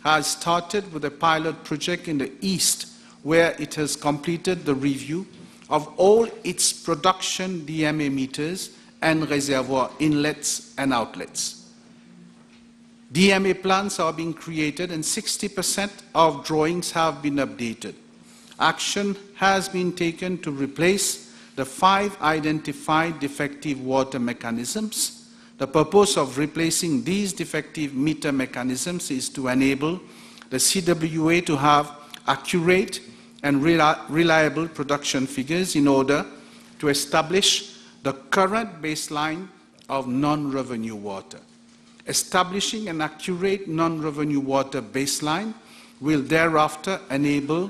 has started with a pilot project in the east where it has completed the review of all its production DMA meters and reservoir inlets and outlets. DMA plans are being created and 60% of drawings have been updated. Action has been taken to replace the 5 identified defective water mechanisms. The purpose of replacing these defective meter mechanisms is to enable the CWA to have accurate and reliable production figures in order to establish the current baseline of non-revenue water. Establishing an accurate non-revenue water baseline will thereafter enable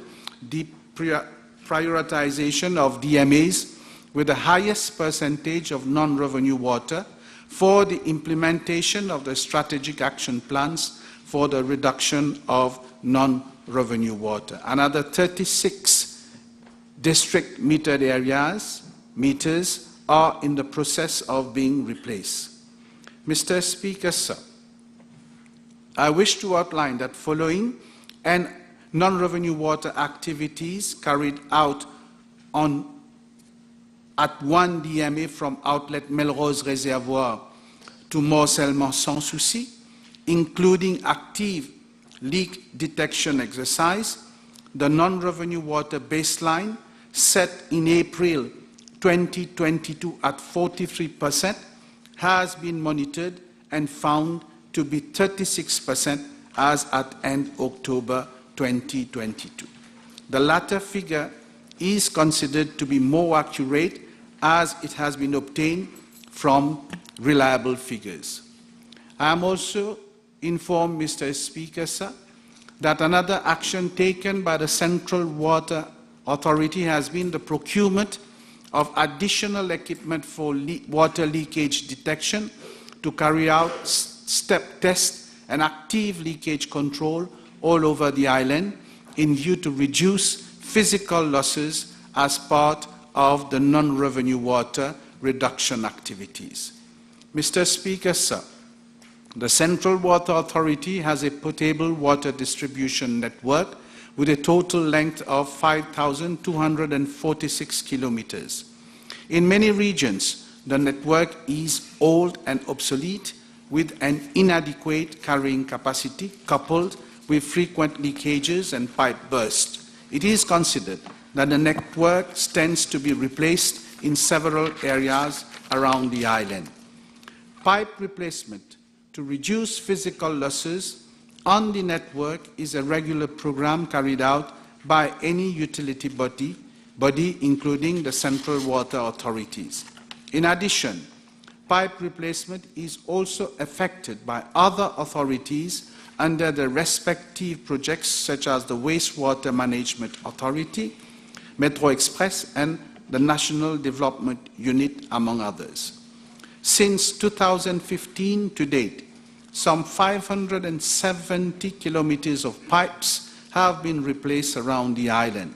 the prioritization of DMAs with the highest percentage of non-revenue water for the implementation of the strategic action plans for the reduction of non-revenue water. Another 36 district metered meters are in the process of being replaced. Mr. Speaker, sir, I wish to outline that following non-revenue water activities carried out at one DMA from outlet Melrose Reservoir to Morcellement Sans Souci, including active leak detection exercise, the non-revenue water baseline set in April 2022 at 43% has been monitored and found to be 36% as at end October 2022. The latter figure is considered to be more accurate as it has been obtained from reliable figures. I am also informed, Mr. Speaker, sir, that another action taken by the Central Water Authority has been the procurement of additional equipment for water leakage detection to carry out step tests and active leakage control all over the island in view to reduce physical losses as part of the non-revenue water reduction activities. Mr. Speaker, sir, the Central Water Authority has a potable water distribution network with a total length of 5,246 kilometers. In many regions, the network is old and obsolete with an inadequate carrying capacity coupled with frequent leakages and pipe bursts. It is considered that the network stands to be replaced in several areas around the island. Pipe replacement to reduce physical losses on the network is a regular program carried out by any utility body including the Central Water Authorities. In addition, pipe replacement is also effected by other authorities under the respective projects such as the Wastewater Management Authority, Metro Express, and the National Development Unit, among others. Since 2015 to date, some 570 kilometers of pipes have been replaced around the island.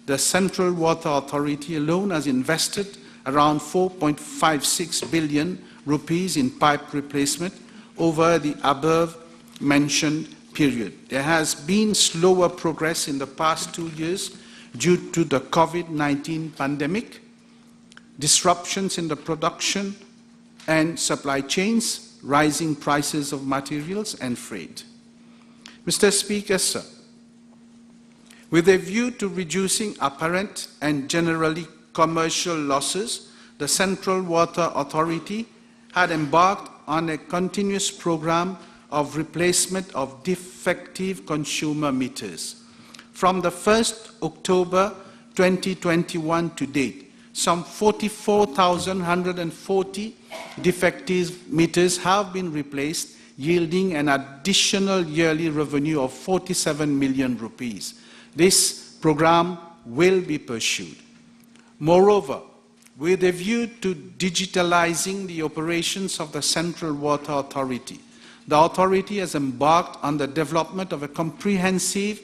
The Central Water Authority alone has invested around 4.56 billion rupees in pipe replacement over the above-mentioned period. There has been slower progress in the past 2 years due to the COVID-19 pandemic, disruptions in the production and supply chains, rising prices of materials and freight. Mr. Speaker, sir, with a view to reducing apparent and generally commercial losses, the Central Water Authority had embarked on a continuous program of replacement of defective consumer meters. From the 1st October 2021 to date, some 44,140 defective meters have been replaced, yielding an additional yearly revenue of 47 million rupees. This program will be pursued. Moreover, with a view to digitalizing the operations of the Central Water Authority, the authority has embarked on the development of a comprehensive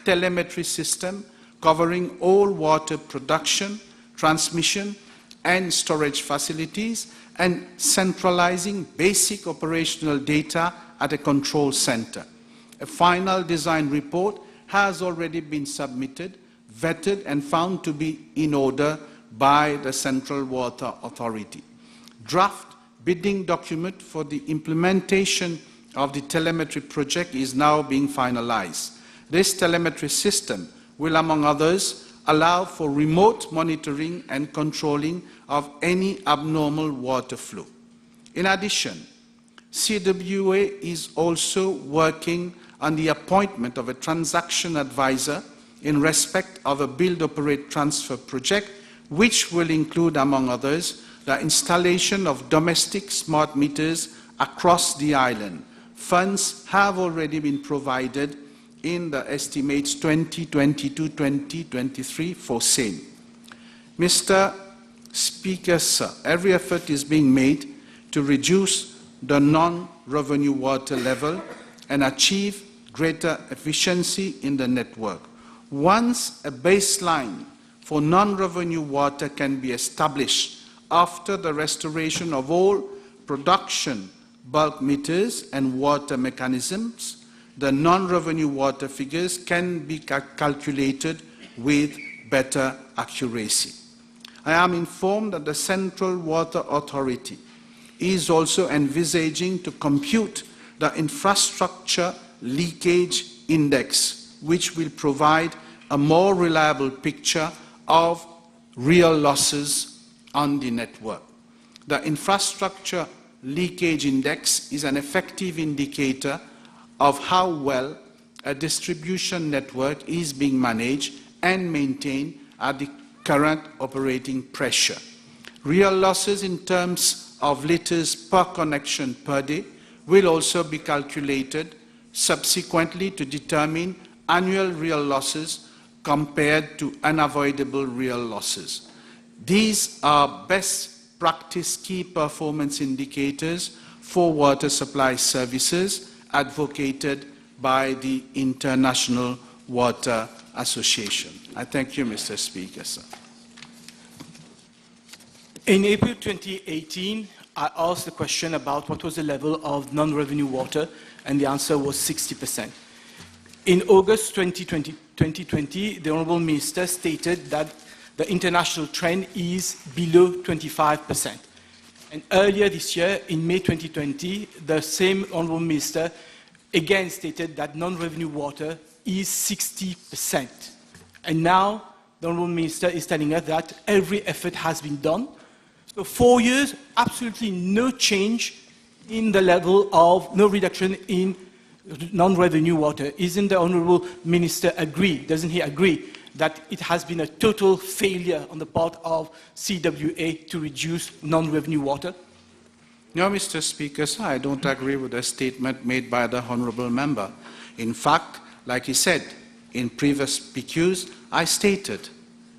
telemetry system covering all water production, transmission, and storage facilities, and centralizing basic operational data at a control center. A final design report has already been submitted, vetted, and found to be in order by the Central Water Authority. Draft bidding document for the implementation of the telemetry project is now being finalized. This telemetry system will, among others, allow for remote monitoring and controlling of any abnormal water flow. In addition, CWA is also working on the appointment of a transaction advisor in respect of a build, operate, transfer project, which will include, among others, the installation of domestic smart meters across the island. Funds have already been provided in the estimates 2022-2023 for same. Mr. Speaker, sir, every effort is being made to reduce the non-revenue water level and achieve greater efficiency in the network. Once a baseline for non-revenue water can be established after the restoration of all production bulk meters and water mechanisms, the non-revenue water figures can be calculated with better accuracy. I am informed that the Central Water Authority is also envisaging to compute the infrastructure leakage index, which will provide a more reliable picture of real losses on the network. The infrastructure leakage index is an effective indicator of how well a distribution network is being managed and maintained at the current operating pressure. Real losses in terms of liters per connection per day will also be calculated subsequently to determine annual real losses compared to unavoidable real losses. These are best practice key performance indicators for water supply services advocated by the International Water Association. I thank you, Mr. Speaker, sir. In April 2018, I asked the question about what was the level of non-revenue water, and the answer was 60%. In August 2020, the Honourable Minister stated that the international trend is below 25%. And earlier this year, in May 2020, the same Honourable Minister again stated that non-revenue water is 60%. And now, the Honourable Minister is telling us that every effort has been done. So 4 years, absolutely no change in the level of, no reduction in non-revenue water. Isn't the Honourable Minister agree, doesn't he agree, that it has been a total failure on the part of CWA to reduce non-revenue water? No, Mr. Speaker, sir, I don't agree with the statement made by the Honourable Member. In fact, like he said, in previous PQs, I stated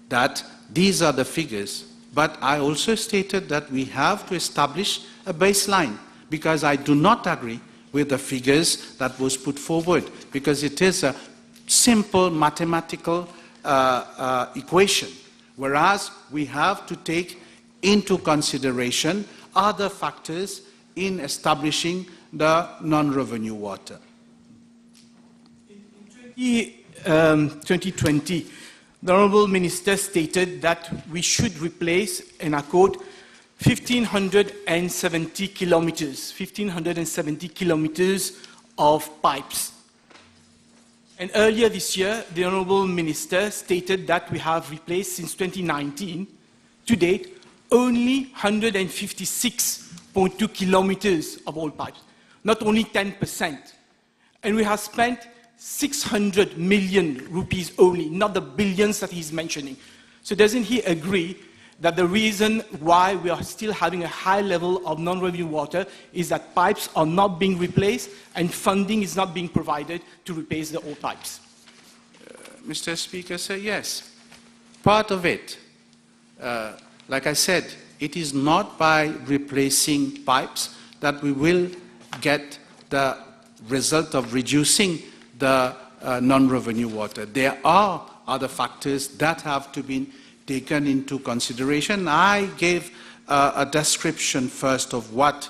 that these are the figures, but I also stated that we have to establish a baseline, because I do not agree with the figures that was put forward, because it is a simple mathematical equation, whereas we have to take into consideration other factors in establishing the non-revenue water. In 2020, the Honourable Minister stated that we should replace, and I quote, 1,570 kilometers of pipes. And earlier this year, the Honourable Minister stated that we have replaced, since 2019, to date, only 156.2 kilometers of old pipes, not only 10%. And we have spent 600 million rupees only, not the billions that he's mentioning. So doesn't he agree that the reason why we are still having a high level of non-revenue water is that pipes are not being replaced and funding is not being provided to replace the old pipes? Mr. Speaker, sir, yes. Part of it, like I said, it is not by replacing pipes that we will get the result of reducing the non-revenue water. There are other factors that have to be taken into consideration. I gave a description first of what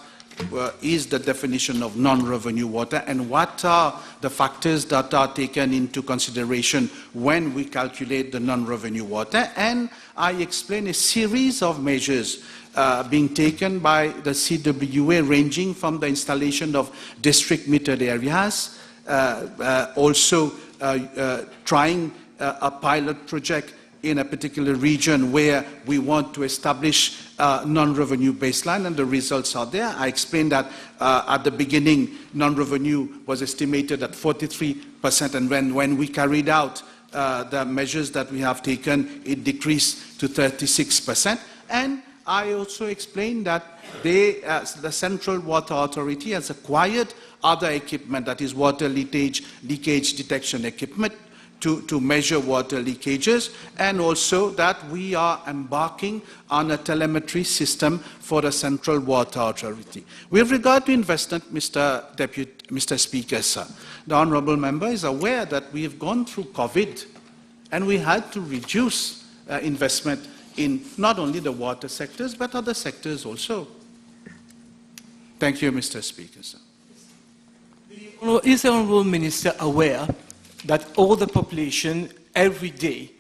is the definition of non-revenue water and what are the factors that are taken into consideration when we calculate the non-revenue water. And I explained a series of measures being taken by the CWA, ranging from the installation of district metered areas, also trying a pilot project in a particular region where we want to establish non-revenue baseline, and the results are there. I explained that at the beginning, non-revenue was estimated at 43%, and when we carried out the measures that we have taken, it decreased to 36%. And I also explained that the Central Water Authority has acquired other equipment, that is water leakage detection equipment, to measure water leakages, and also that we are embarking on a telemetry system for the Central Water Authority. With regard to investment, Mr. Speaker, sir, the Honourable Member is aware that we have gone through COVID and we had to reduce investment in not only the water sectors but other sectors also. Thank you, Mr. Speaker, sir. Is the Honourable Minister aware that all the population every day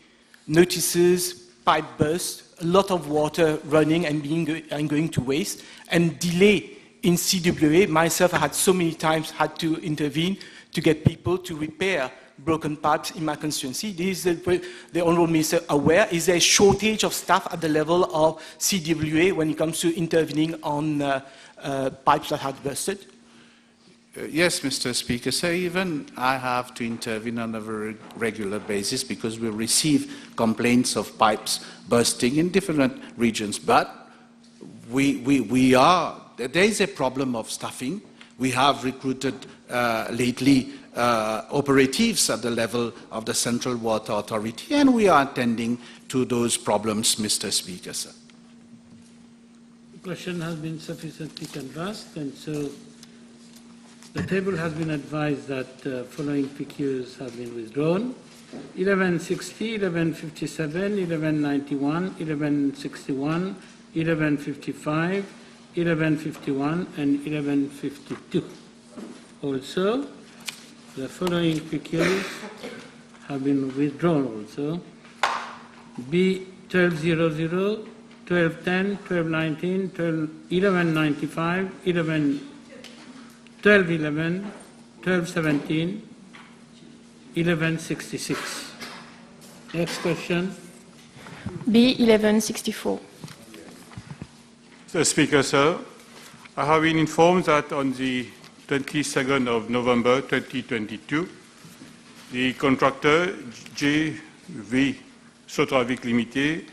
notices pipe bursts, a lot of water running and going to waste, and delay in CWA? Myself, I had so many times had to intervene to get people to repair broken pipes in my constituency. Is the Honourable Minister aware? Is there a shortage of staff at the level of CWA when it comes to intervening on pipes that had bursted? Yes, Mr. Speaker, so even I have to intervene on a very regular basis because we receive complaints of pipes bursting in different regions. But there is a problem of staffing. We have recruited lately operatives at the level of the Central Water Authority, and we are attending to those problems, Mr. Speaker, sir. The question has been sufficiently canvassed, and so the table has been advised that following PQs have been withdrawn: 1160, 1157, 1191, 1161, 1155, 1151, and 1152. Also, the following PQs have been withdrawn also: B 1200, 1210, 1219, 1195, 1211, 1217, 1166. Next question. B 1164. Mr. Speaker, sir, I have been informed that on the 22nd of November 2022, the contractor JV Sotravik Limited,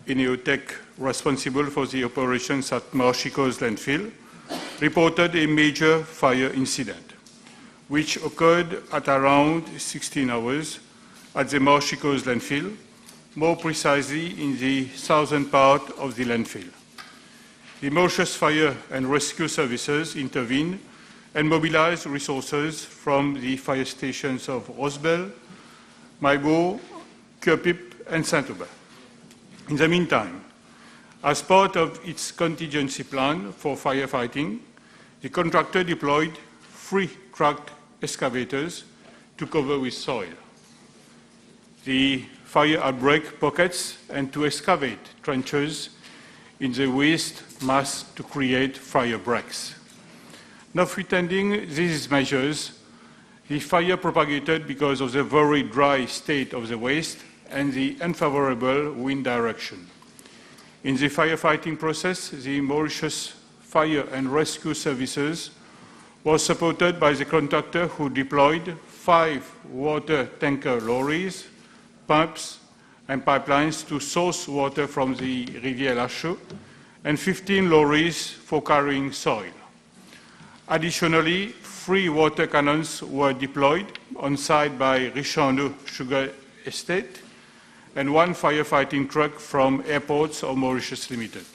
Ineotech, responsible for the operations at Marchicos landfill, reported a major fire incident, which occurred at around 16 hours at the Marchicos landfill, more precisely in the southern part of the landfill. The Mauritius Fire and Rescue Services intervened and mobilized resources from the fire stations of Rosebel, Maibo, Kurpip, and Saint-Aubin. In the meantime, as part of its contingency plan for firefighting, the contractor deployed 3 tracked excavators to cover with soil the fire outbreak pockets and to excavate trenches in the waste mass to create fire breaks. Notwithstanding these measures, the fire propagated because of the very dry state of the waste and the unfavorable wind direction. In the firefighting process, the Mauritius Fire and Rescue Services was supported by the contractor who deployed 5 water tanker lorries, pumps, and pipelines to source water from the Rivière Lachaud, and 15 lorries for carrying soil. Additionally, 3 water cannons were deployed on site by Richandeau Sugar Estate and 1 firefighting truck from Airports of Mauritius Limited.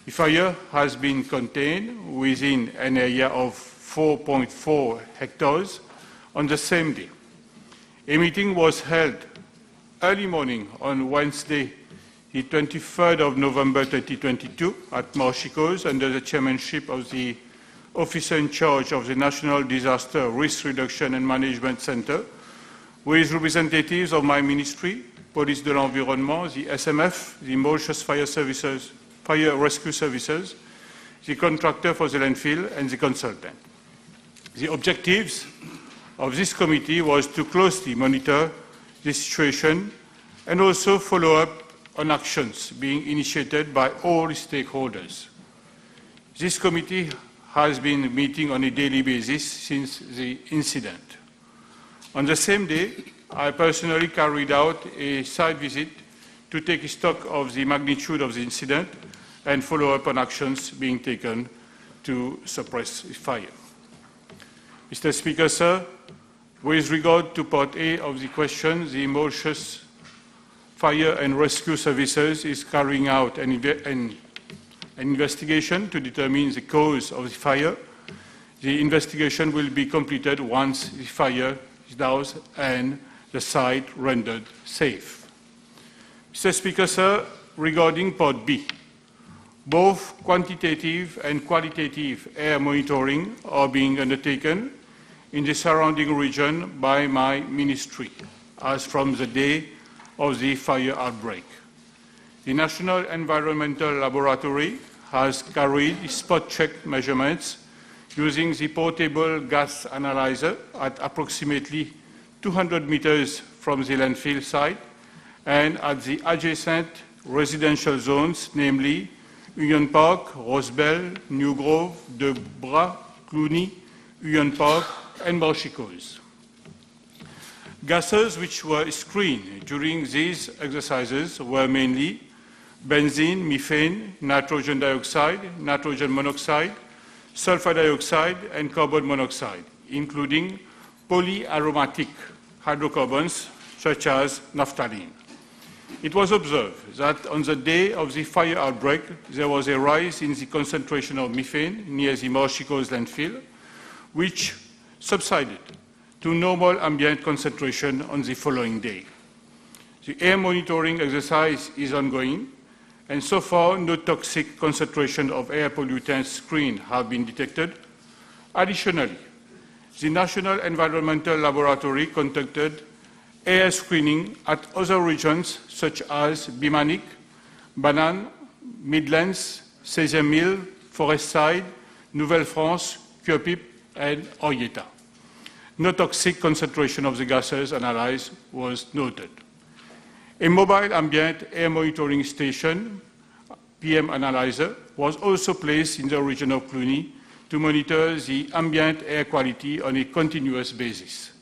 The fire has been contained within an area of 4.4 hectares on the same day. A meeting was held early morning on Wednesday, the 23rd of November 2022 at Moshikos under the chairmanship of the officer in charge of the National Disaster Risk Reduction and Management Center, with representatives of my ministry, Police de l'Environnement, the SMF, the Mauritius Fire Rescue Services, the contractor for the landfill, and the consultant. The objectives of this committee was to closely monitor the situation and also follow up on actions being initiated by all stakeholders. This committee has been meeting on a daily basis since the incident. On the same day, I personally carried out a site visit to take stock of the magnitude of the incident and follow up on actions being taken to suppress the fire. Mr. Speaker, sir, with regard to part A of the question, the Mauritius Fire and Rescue Services is carrying out an investigation to determine the cause of the fire. The investigation will be completed once the fire is doused and the site rendered safe. Mr. Speaker, sir, regarding part B, both quantitative and qualitative air monitoring are being undertaken in the surrounding region by my ministry, as from the day of the fire outbreak. The National Environmental Laboratory has carried spot check measurements using the portable gas analyzer at approximately 200 meters from the landfill site and at the adjacent residential zones, namely Union Park, Rosebel, New Grove, Deux, Cluny, Union Park, and Moshikos. Gases which were screened during these exercises were mainly benzene, methane, nitrogen dioxide, nitrogen monoxide, sulfur dioxide, and carbon monoxide, including polyaromatic hydrocarbons such as naphthalene. It was observed that on the day of the fire outbreak, there was a rise in the concentration of methane near the Moshikos landfill, which subsided to normal ambient concentration on the following day. The air monitoring exercise is ongoing, and so far no toxic concentration of air pollutants screened have been detected. Additionally, the National Environmental Laboratory conducted air screening at other regions such as Bimanic, Banane, Midlands, 16e Mille, Forestside, Nouvelle-France, Cuopip, and Oyeta. No toxic concentration of the gases analyzed was noted. A mobile ambient air monitoring station, PM analyzer, was also placed in the region of Cluny to monitor the ambient air quality on a continuous basis.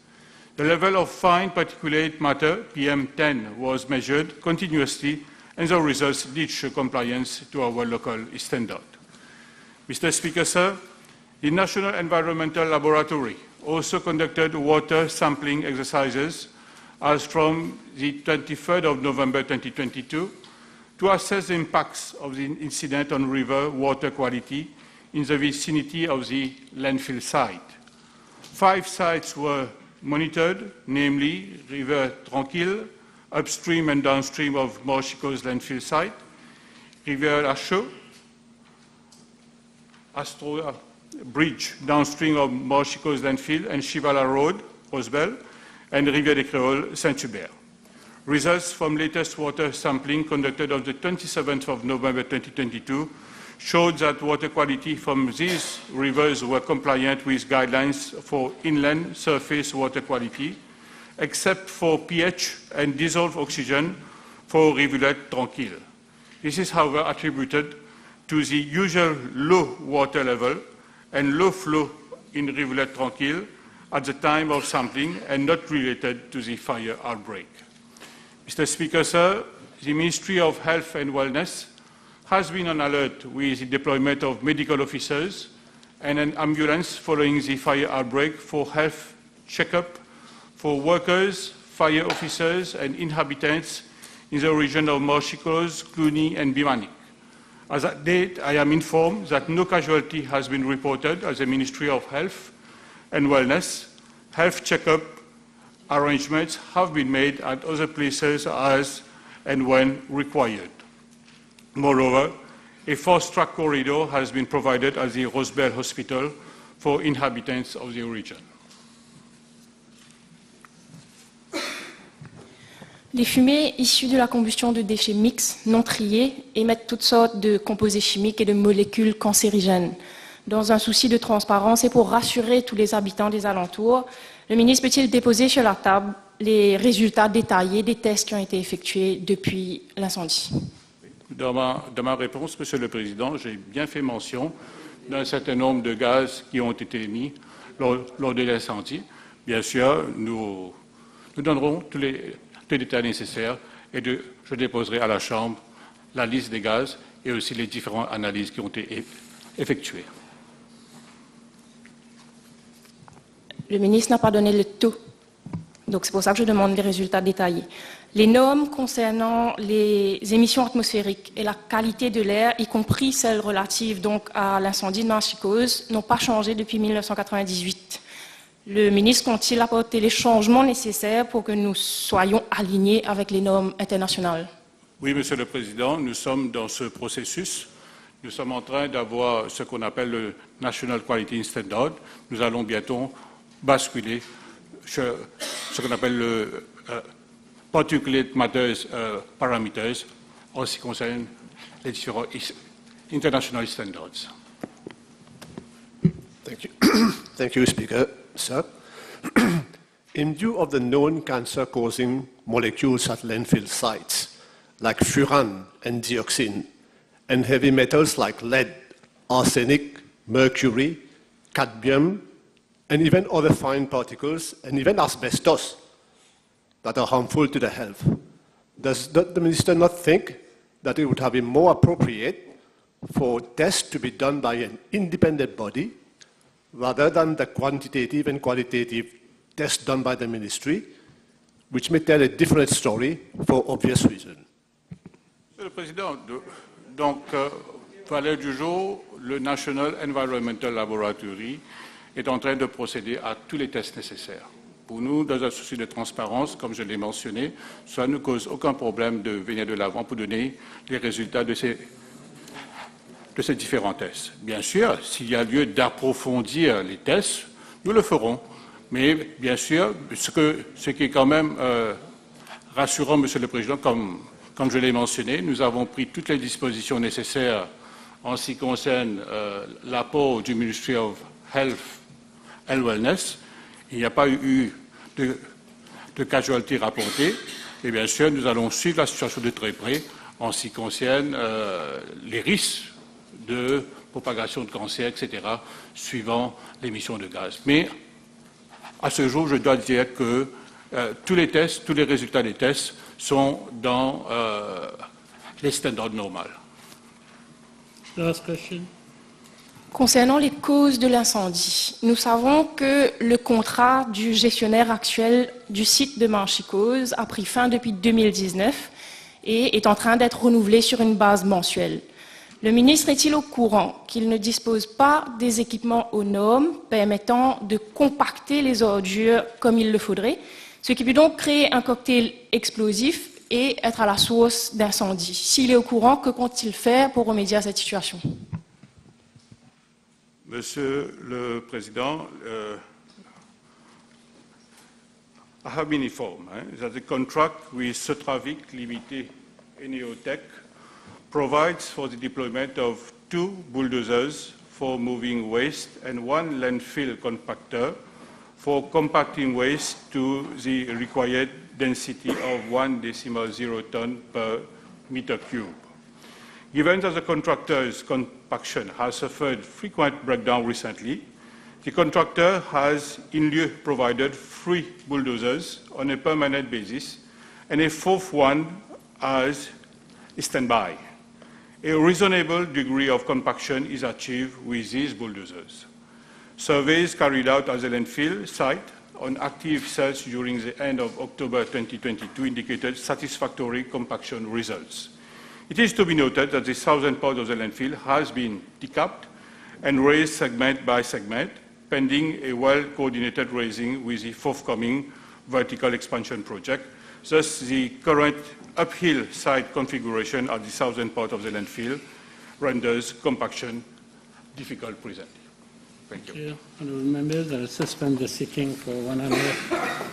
The level of fine particulate matter, PM10, was measured continuously, and the results did show compliance to our local standard. Mr. Speaker, sir, the National Environmental Laboratory also conducted water sampling exercises as from the 23rd of November 2022 to assess the impacts of the incident on river water quality in the vicinity of the landfill site. 5 sites were monitored, namely River Tranquille, upstream and downstream of Moshikos landfill site, River Lachaud, Astro Bridge, downstream of Moshikos landfill, and Chivala Road, Rosebel, and Rivière des Créoles, Saint-Hubert. Results from latest water sampling conducted on the 27th of November 2022 showed that water quality from these rivers were compliant with guidelines for inland surface water quality, except for pH and dissolved oxygen for Rivulet Tranquille. This is, however, attributed to the usual low water level and low flow in Rivulet Tranquille at the time of sampling and not related to the fire outbreak. Mr. Speaker, sir, the Ministry of Health and Wellness has been on alert with the deployment of medical officers and an ambulance following the fire outbreak for health checkup for workers, fire officers, and inhabitants in the region of Moshikos, Cluny, and Bimanic. As at date, I am informed that no casualty has been reported as the Ministry of Health and Wellness. Health checkup arrangements have been made at other places as and when required. Moreover, a fast-track corridor has been provided at the Rosebell Hospital for inhabitants of the region. Les fumées issues de la combustion de déchets mixtes non triés émettent toutes sortes de composés chimiques et de molécules cancérigènes. Dans un souci de transparence et pour rassurer tous les habitants des alentours, le ministre peut-il déposer sur la table les résultats détaillés des tests qui ont été effectués depuis l'incendie? Dans ma réponse, Monsieur le Président, j'ai bien fait mention d'un certain nombre de gaz qui ont été émis lors de l'incendie. Bien sûr, nous donnerons tous les détails nécessaires et je déposerai à la Chambre la liste des gaz et aussi les différentes analyses qui ont été effectuées. Le ministre n'a pas donné le taux, donc c'est pour ça que je demande les résultats détaillés. Les normes concernant les émissions atmosphériques et la qualité de l'air, y compris celles relatives donc à l'incendie de Manchicose, n'ont pas changé depuis 1998. Le ministre compte-t-il apporter les changements nécessaires pour que nous soyons alignés avec les normes internationales? Oui, Monsieur le Président, nous sommes dans ce processus. Nous sommes en train d'avoir ce qu'on appelle le National Quality Standard. Nous allons bientôt basculer sur ce qu'on appelle le Particulate Matters Parameters en ce qui concerne les différents international standards. Thank you. Thank you, Speaker. Sir, in view of the known cancer-causing molecules at landfill sites, like furan and dioxin, and heavy metals like lead, arsenic, mercury, cadmium, and even other fine particles, and even asbestos that are harmful to the health, does the Minister not think that it would have been more appropriate for tests to be done by an independent body rather than the quantitative and qualitative tests done by the Ministry, which may tell a different story for obvious reasons? Monsieur le Président, donc, à l'heure du jour, le National Environmental Laboratory est en train de procéder à tous les tests nécessaires. Pour nous, dans un souci de transparence, comme je l'ai mentionné, cela ne cause aucun problème de venir de l'avant pour donner les résultats de ces différents tests. Bien sûr, s'il y a lieu d'approfondir les tests, nous le ferons. Mais bien sûr, ce qui est quand même rassurant, Monsieur le Président, comme je l'ai mentionné, nous avons pris toutes les dispositions nécessaires en ce qui concerne l'apport du Ministry of Health and Wellness. Il n'y a pas eu de casualties rapportées. Et bien sûr, nous allons suivre la situation de très près en ce qui concerne les risques de propagation de cancer, etc., suivant l'émission de gaz. Mais à ce jour, je dois dire que tous les tests, tous les résultats des tests sont dans les standards normaux. Last question. Concernant les causes de l'incendie, nous savons que le contrat du gestionnaire actuel du site de Manchicose a pris fin depuis 2019 et est en train d'être renouvelé sur une base mensuelle. Le ministre est-il au courant qu'il ne dispose pas des équipements aux normes permettant de compacter les ordures comme il le faudrait, ce qui peut donc créer un cocktail explosif et être à la source d'incendie? S'il est au courant, que compte-t-il faire pour remédier à cette situation? Monsieur le Président, I have been informed that the contract with Sotravik Limited Eneotech provides for the deployment of 2 bulldozers for moving waste and 1 landfill compactor for compacting waste to the required density of 1.0 ton per meter cube. Given that the contractor's compaction has suffered frequent breakdown recently, the contractor has in lieu provided 3 bulldozers on a permanent basis and a 4th one as a standby. A reasonable degree of compaction is achieved with these bulldozers. Surveys carried out at the landfill site on active cells during the end of October 2022 indicated satisfactory compaction results. It is to be noted that the southern part of the landfill has been decapped and raised segment by segment, pending a well-coordinated raising with the forthcoming vertical expansion project. Thus, the current uphill site configuration at the southern part of the landfill renders compaction difficult presently. Thank you. Honourable members, I will suspend the sitting for 1 hour.